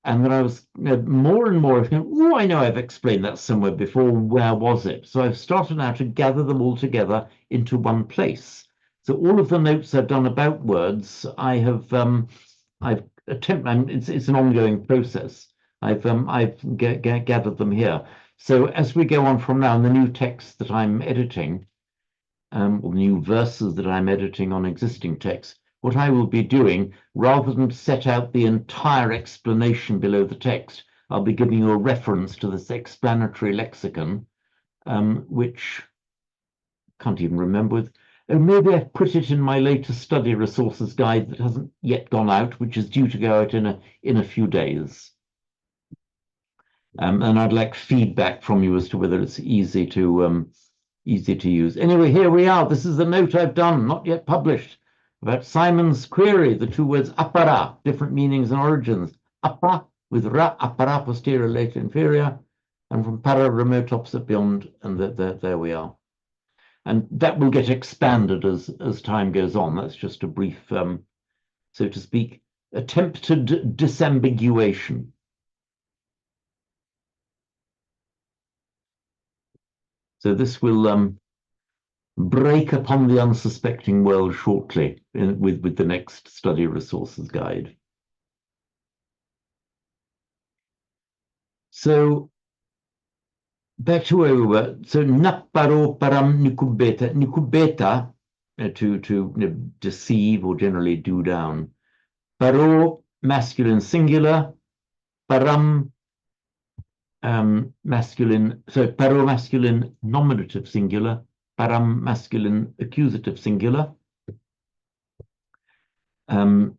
And then I was more and more thinking, oh, I know I've explained that somewhere before. Where was it? So I've started now to gather them all together into one place. So all of the notes I've done about words, I've attempted. It's an ongoing process. I've gathered them here. So as we go on from now, in the new text that I'm editing, or new verses that I'm editing on existing texts, what I will be doing, rather than set out the entire explanation below the text, I'll be giving you a reference to this explanatory lexicon, which I can't even remember with. And maybe I've put it in my latest study resources guide that hasn't yet gone out, which is due to go out in a few days. And I'd like feedback from you as to whether it's easy to use. Anyway, here we are. This is the note I've done, not yet published, about Simon's query, the two words apara, different meanings and origins. Apa with ra, apara, posterior, later, inferior, and from para, remote, opposite, beyond, and there we are. And that will get expanded as time goes on. That's just a brief, so to speak, attempted disambiguation. So this will break upon the unsuspecting world shortly with the next study resources guide. So back to where we were. So naparo param nikubeta. Nikubeta, to deceive or generally do down. Paro, masculine singular. Param, masculine, so paro masculine nominative singular, param masculine accusative singular. And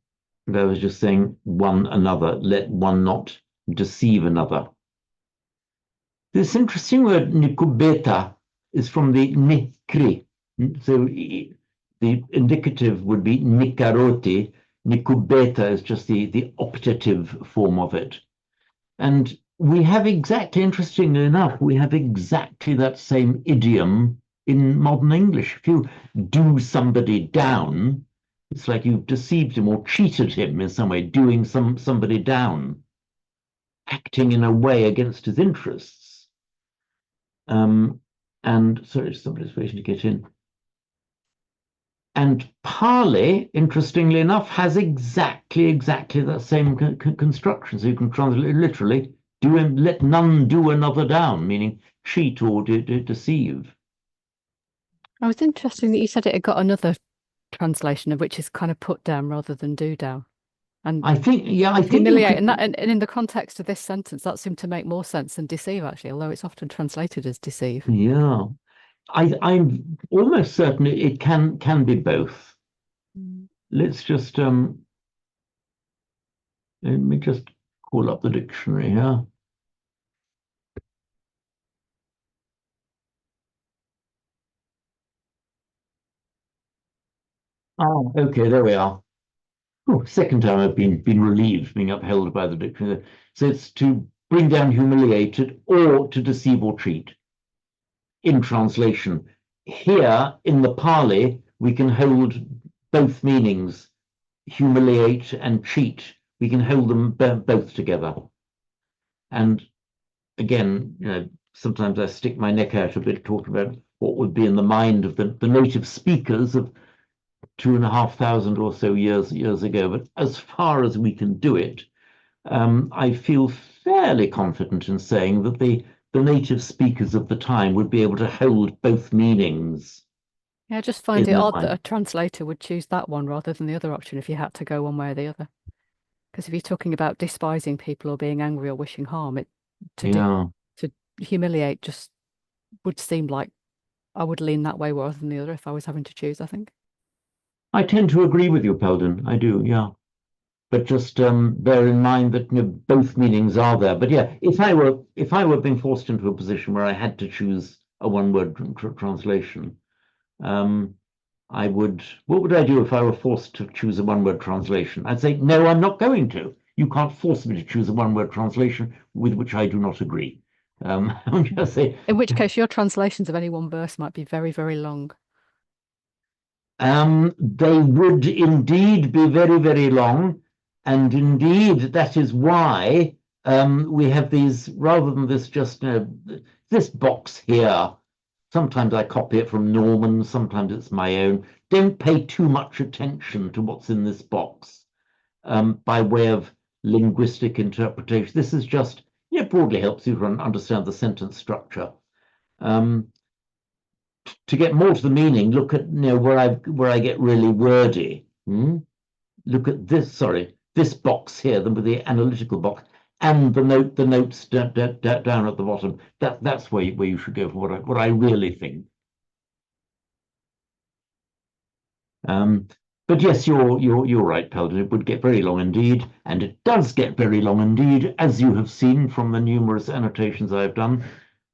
I was just saying one another, let one not deceive another. This interesting word nikubeta is from the nikri. So the indicative would be nikaroti. Nikubeta is just the optative form of it. And we have exactly, interestingly enough, we have exactly that same idiom in modern English. If you do somebody down, it's like you've deceived him or cheated him in some way, doing somebody down, acting in a way against his interests. And sorry, somebody's waiting to get in. And Pali, interestingly enough, has exactly that same construction. So you can translate literally, let none do another down, meaning cheat or deceive. I was interested that you said it had got another translation of which is kind of put down rather than do down. And I think humiliate, and in the context of this sentence, that seemed to make more sense than deceive, actually, although it's often translated as deceive. Yeah. I'm almost certain it can be both. Let's just let me just call up the dictionary here. Oh, okay, there we are. Oh, second time I've been relieved, being upheld by the dictionary. So it's to bring down, humiliated, or to deceive or cheat. In translation, here in the Pali, we can hold both meanings, humiliate and cheat. We can hold them both together. And again, sometimes I stick my neck out a bit talking about what would be in the mind of the native speakers of 2,500 or so years ago. But as far as we can do it, I feel fairly confident in saying that the native speakers of the time would be able to hold both meanings. Yeah, I just find it odd that a translator would choose that one rather than the other option if you had to go one way or the other. Because if you're talking about despising people or being angry or wishing harm, to humiliate just would seem like I would lean that way rather than the other if I was having to choose, I think. I tend to agree with you, Peldon. I do, yeah. But just bear in mind that both meanings are there. But yeah, if I were being forced into a position where I had to choose a one-word translation, I would. What would I do if I were forced to choose a one-word translation? I'd say, no, I'm not going to. You can't force me to choose a one-word translation with which I do not agree. Just say, in which case, your translations of any one verse might be very, very long. They would indeed be very, very long. And indeed, that is why we have these, rather than this just, this box here. Sometimes I copy it from Norman, sometimes it's my own. Don't pay too much attention to what's in this box by way of linguistic interpretation. This is just, broadly helps you to understand the sentence structure. To get more to the meaning, look at where I get really wordy. Look at this box here, with the analytical box, and the notes down at the bottom. That's where you should go for what I really think. But yes, you're right, Peldon. It would get very long indeed, and it does get very long indeed, as you have seen from the numerous annotations I've done.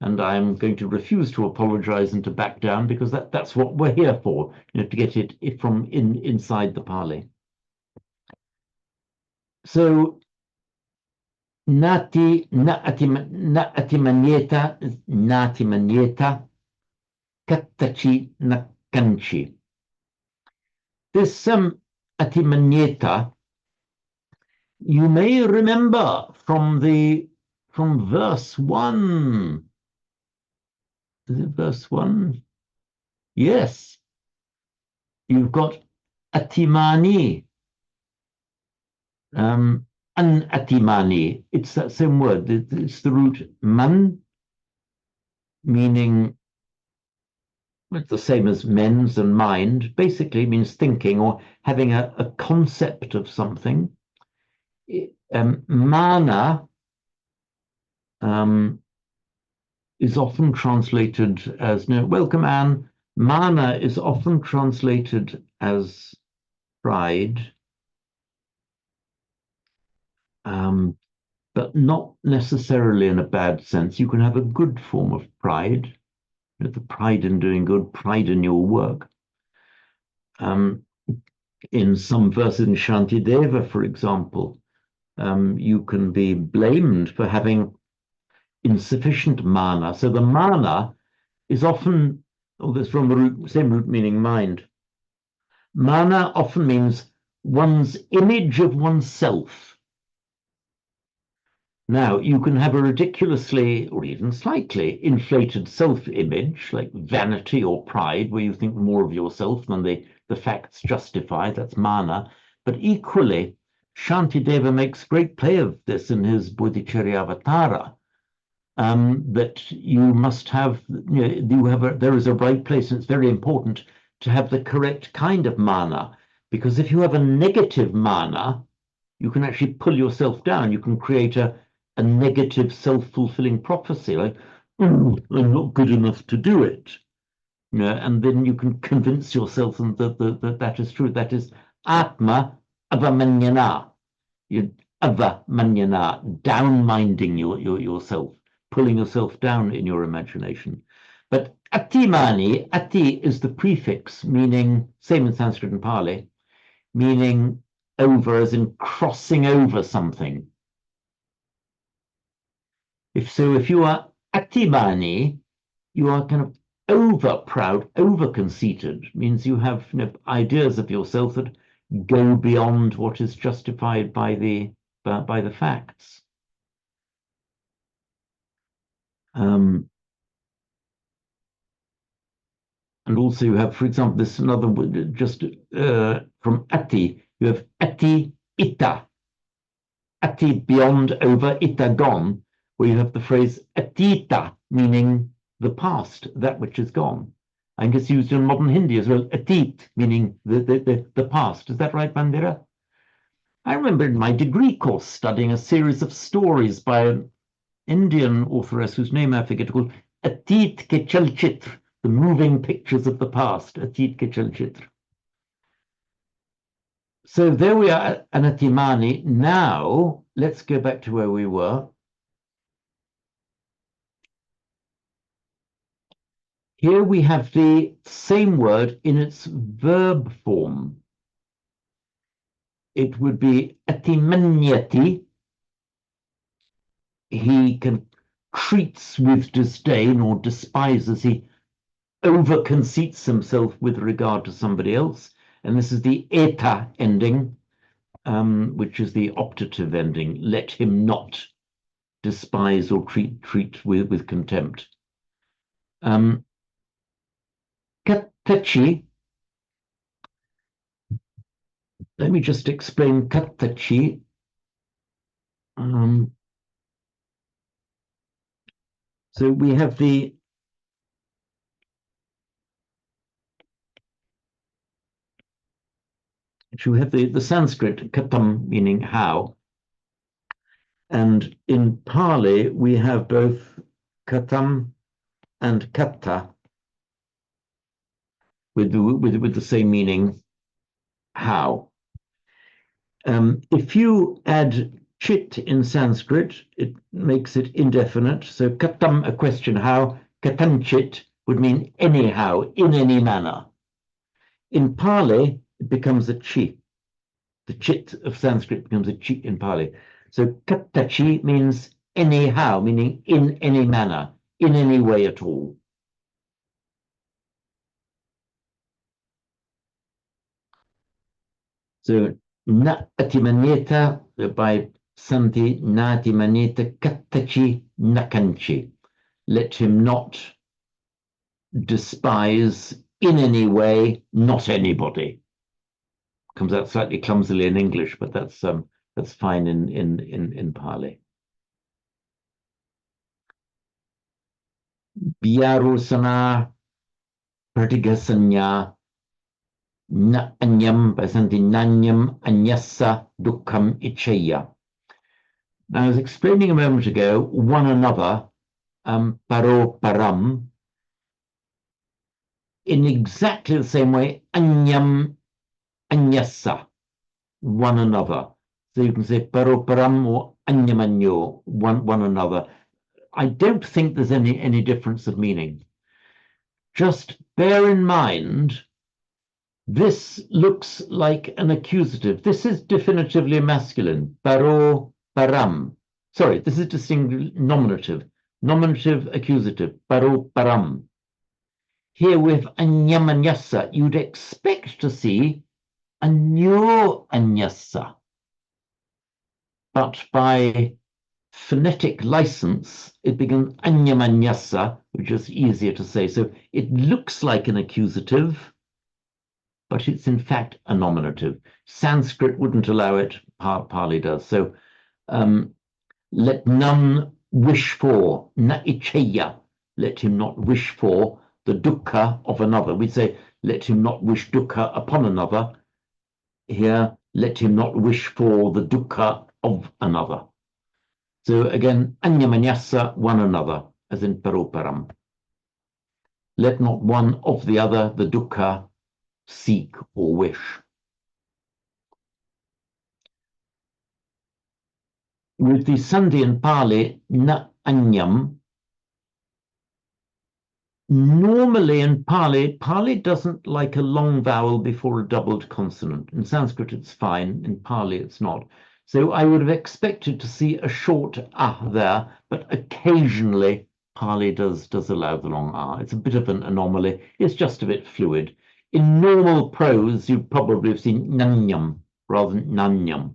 And I'm going to refuse to apologize and to back down, because that's what we're here for, to get it from inside the Pali. So nati manieta kattachi nakanchi. This atimanieta, you may remember from verse 1. Is it verse 1? Yes. You've got atimani. An atimani. It's that same word. It's the root man, meaning it's the same as mens and mind. Basically means thinking or having a concept of something. Mana is often translated as, no, welcome, Anne. Mana is often translated as pride, but not necessarily in a bad sense. You can have a good form of pride, the pride in doing good, pride in your work. In some verses in Shantideva, for example, you can be blamed for having insufficient mana. So the mana is often, this from the same root meaning mind. Mana often means one's image of oneself. Now, you can have a ridiculously or even slightly inflated self-image, like vanity or pride, where you think more of yourself than the facts justify. That's mana. But equally, Shantideva makes great play of this in his Bodhicharyavatara, that you must have, there is a right place, and it's very important to have the correct kind of mana, because if you have a negative mana, you can actually pull yourself down. You can create a negative self-fulfilling prophecy, like, I'm not good enough to do it. And then you can convince yourself that is true. That is atma avamanyana. Avamanyana, down-minding yourself, pulling yourself down in your imagination. But atimani, ati is the prefix, meaning, same in Sanskrit and Pali, meaning over, as in crossing over something. If you are atimani, you are kind of over proud, over conceited, means you have ideas of yourself that go beyond what is justified by the facts. And also you have, for example, this another word, just from ati, you have ati ita. Ati, beyond, over, ita, gone, where you have the phrase atita, meaning the past, that which is gone. I think it's used in modern Hindi as well, atit, meaning the past. Is that right, Bandira? I remember in my degree course studying a series of stories by an Indian authoress whose name I forget, called Atit Ke Chalchitra, the moving pictures of the past, Atit Ke Chalchitra. So there we are, anatimani. Now, let's go back to where we were. Here we have the same word in its verb form. It would be atimanyati. He treats with disdain or despises. He over-conceits himself with regard to somebody else. And this is the eta ending, which is the optative ending. Let him not despise or treat with contempt. Kattachi. Let me just explain kattachi. So we have the Sanskrit katam, meaning how, and in Pali we have both katam and katta with the same meaning. how. If you add chit in Sanskrit, it makes it indefinite. So katam, a question how, katanchit would mean anyhow, in any manner. In Pali, it becomes a chi. The chit of Sanskrit becomes a chi in Pali. So katachi means anyhow, meaning in any manner, in any way at all. So na atimaneta by Santi natimaneta katachi nakanchi. Let him not despise in any way, not anybody. Comes out slightly clumsily in English, but that's fine in Pali. Biarusana pratigasanya na anyam by Santi nanyam anyassa dukkam ichaya. Now, I was explaining a moment ago, one another, paro param, in exactly the same way, anyam anyassa, one another. So you can say paro param or anyamanyo, one another. I don't think there's any difference of meaning. Just bear in mind, this looks like an accusative. This is definitively masculine, paro param. Sorry, this is distinct nominative. Nominative accusative, paro param. Here with anyamanyasa, you'd expect to see anyo anyasa. But by phonetic license, it becomes anyamanyasa, which is easier to say. So it looks like an accusative, but it's in fact a nominative. Sanskrit wouldn't allow it, Pali does. So let none wish for, na ichaya, let him not wish for the dukkha of another. We'd say, let him not wish dukkha upon another. Here, let him not wish for the dukkha of another. So again, anyamanyasa, one another, as in param. Let not one of the other, the dukkha, seek or wish. With the Sandhi in Pali, na anyam, normally in Pali doesn't like a long vowel before a doubled consonant. In Sanskrit, it's fine. In Pali, it's not. So I would have expected to see a short ah there, but occasionally Pali does allow the long ah. It's a bit of an anomaly. It's just a bit fluid. In normal prose, you probably have seen nanyam rather than nanyam.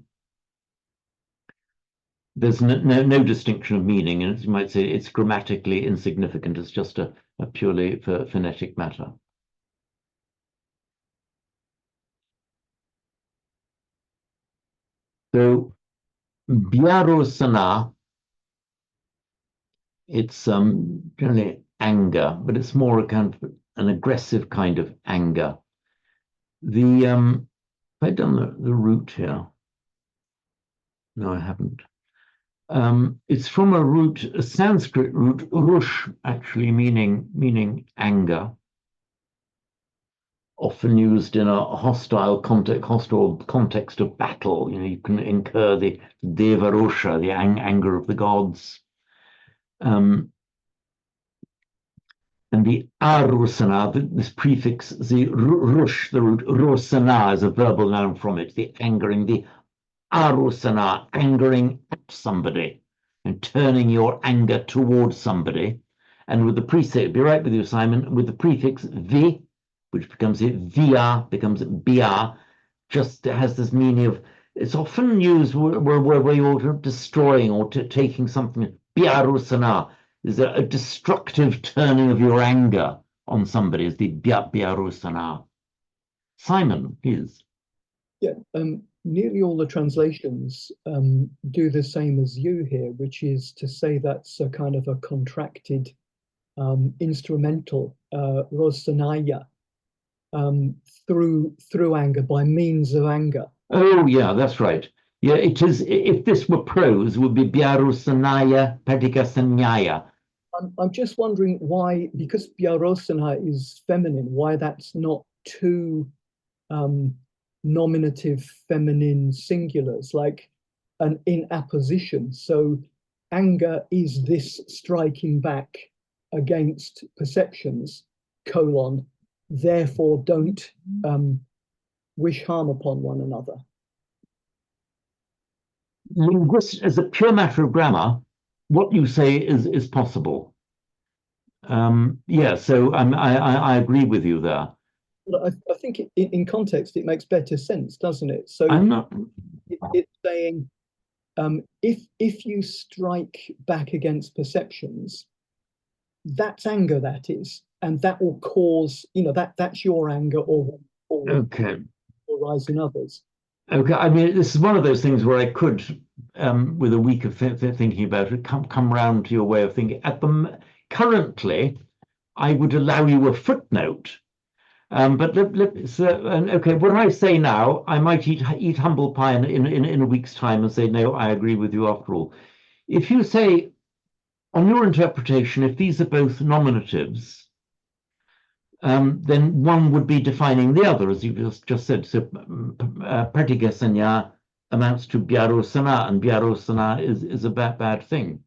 There's no distinction of meaning, and you might say it's grammatically insignificant. It's just a purely phonetic matter. So, biarosana, it's generally anger, but it's more a kind of an aggressive kind of anger. Have I done the root here? No, I haven't. It's from a Sanskrit root, rush, actually meaning anger, often used in a hostile context of battle. You know, you can incur the devarosha, the anger of the gods. And the arusana, this prefix, the rush, the root rosana is a verbal noun from it, the angering, the arusana, angering at somebody and turning your anger towards somebody. And with the prefix, be right with you, Simon, with the prefix vi, which becomes via, becomes bia, just has this meaning of, it's often used where you're destroying or taking something. Biarusana is a destructive turning of your anger on somebody, is the biarusana. Simon, please. Yeah, nearly all the translations do the same as you here, which is to say that's a kind of a contracted instrumental rosanaya through anger, by means of anger. Oh yeah, that's right. Yeah, it is. If this were prose, it would be biarusanaya padikasanyaya. I'm just wondering why, because biarosana is feminine, why that's not too nominative feminine singulars, like an in apposition. So anger is this striking back against perceptions, colon, therefore don't wish harm upon one another. As a pure matter of grammar, what you say is possible. Yeah, so I agree with you there. Well, I think in context it makes better sense, doesn't it? So I'm not. It's saying if you strike back against perceptions, that's anger, that is, and that will cause, that's your anger or Okay. rise in others. Okay, I mean, this is one of those things where I could, with a week of thinking about it, come round to your way of thinking. Currently, I would allow you a footnote, but okay. What I say now, I might eat humble pie in a week's time and say no. I agree with you after all. If you say, on your interpretation, if these are both nominatives, then one would be defining the other, as you just said. So pratika sanya amounts to byarosana, and byarosana is a bad thing.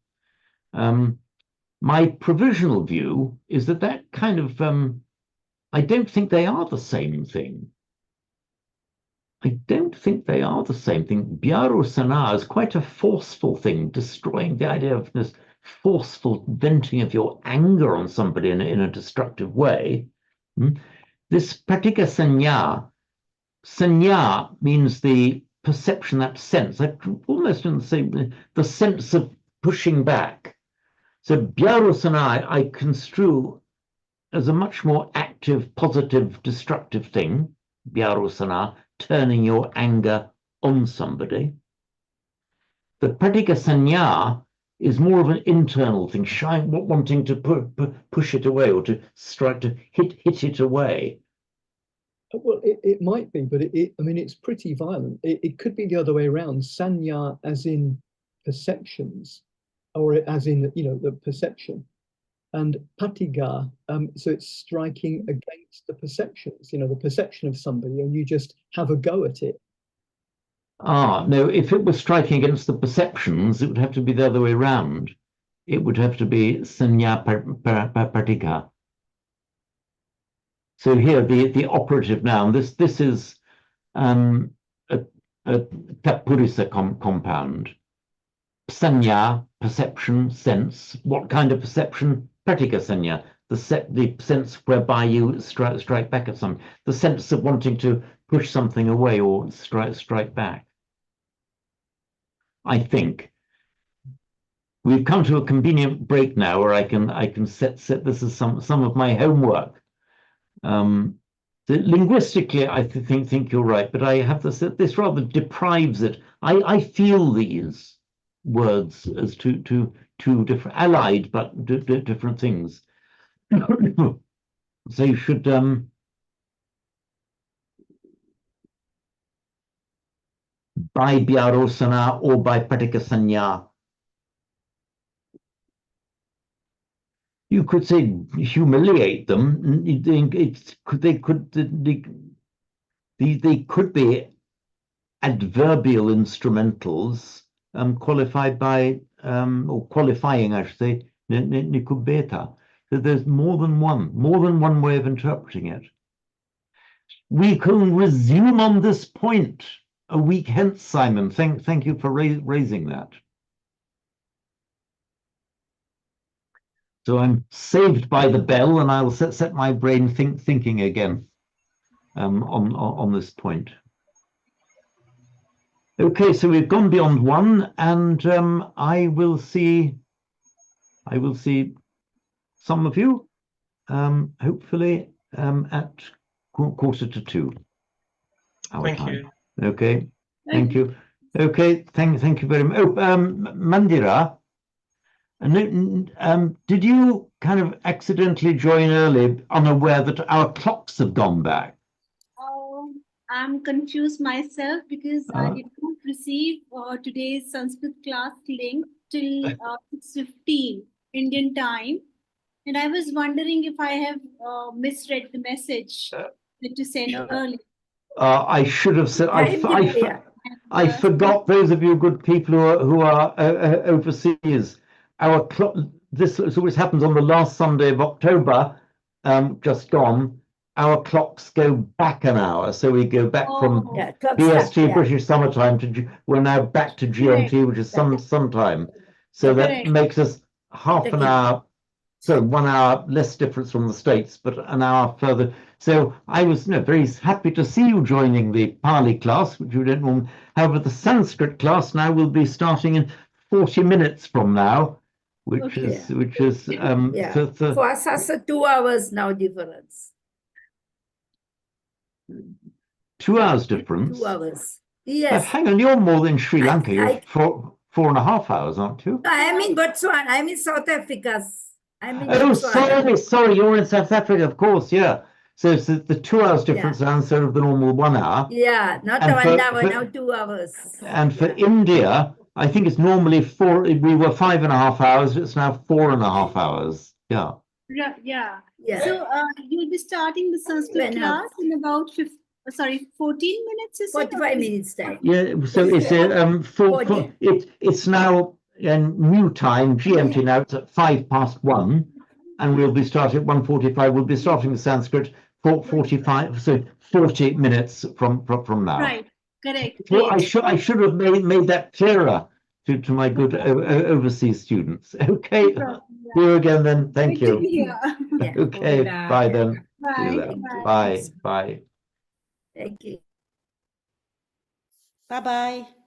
My provisional view is that kind of, I don't think they are the same thing. I don't think they are the same thing. Byarosana is quite a forceful thing, destroying the idea of this forceful venting of your anger on somebody in a destructive way. This pratika sanya means the perception, that sense, almost in the same, the sense of pushing back. So byarosana I construe as a much more active, positive, destructive thing, byarosana, turning your anger on somebody. The pratika sanya is more of an internal thing, wanting to push it away or to strike, to hit it away. Well, it might be, but I mean, it's pretty violent. It could be the other way around. Sanya as in perceptions, or as in, the perception. And patiga, so it's striking against the perceptions, the perception of somebody, and you just have a go at it. No, if it was striking against the perceptions, it would have to be the other way around. It would have to be sanya patiga. So here, the operative noun, this is a tapurisa compound. Sanya, perception, sense. What kind of perception? Pratika sanya, the sense whereby you strike back at something. The sense of wanting to push something away or strike back. I think we've come to a convenient break now, where I can set this as some of my homework. Linguistically, I think you're right, but I have this rather deprives it. I feel these words as two different, allied but different things. So you should by byarosana or by pratika sanya. You could say humiliate them. They could be adverbial instrumentals qualified by or qualifying, I should say, nikubeta. So there's more than one way of interpreting it. We can resume on this point a week hence, Simon. Thank you for raising that. So I'm saved by the bell, and I'll set my brain thinking again on this point. Okay, so we've gone beyond one, and I will see some of you hopefully at 1:45. Thank you. Okay, thank you. Okay, thank you very much. Oh, Mandira. Did you kind of accidentally join early, unaware that our clocks have gone back? I'm confused myself because I did not receive today's Sanskrit class link till 6:15 Indian time. And I was wondering if I have misread the message to send early. I should have said. I forgot those of you good people who are overseas. Our clock. This always happens on the last Sunday of October, just gone. Our clocks go back an hour, so we go back from BST British Summertime to we're now back to GMT, which is sometime. So that makes us half an hour. So 1 hour less difference from the States, but an hour further. So I was very happy to see you joining the Pali class, which you don't normally. However, the Sanskrit class now will be starting in 40 minutes from now, which is for us, that's a 2 hours now difference. 2 hours difference. 2 hours. Yes. Hang on, you're more than Sri Lanka. You're 4.5 hours, aren't you? I'm in Botswana. I'm in South Africa. Sorry, you're in South Africa, of course, yeah. So it's the 2 hours difference now instead of the normal 1 hour. Yeah, not 1 hour, now 2 hours. And for India, I think it's normally 4. We were 5.5 hours. It's now 4.5 hours. Yeah. Yeah. So you'll be starting the Sanskrit class in about 14 minutes. 45 minutes time. Yeah. So it's now new time GMT now. It's at 1:05, and we'll be starting at 1:45. We'll be starting the Sanskrit 4:45. So 40 minutes from now. Right. Correct. Well, I should have made that clearer to my good overseas students. Okay. See you again then. Thank you. Okay. Bye then. Bye. Bye. Thank you. Bye-bye.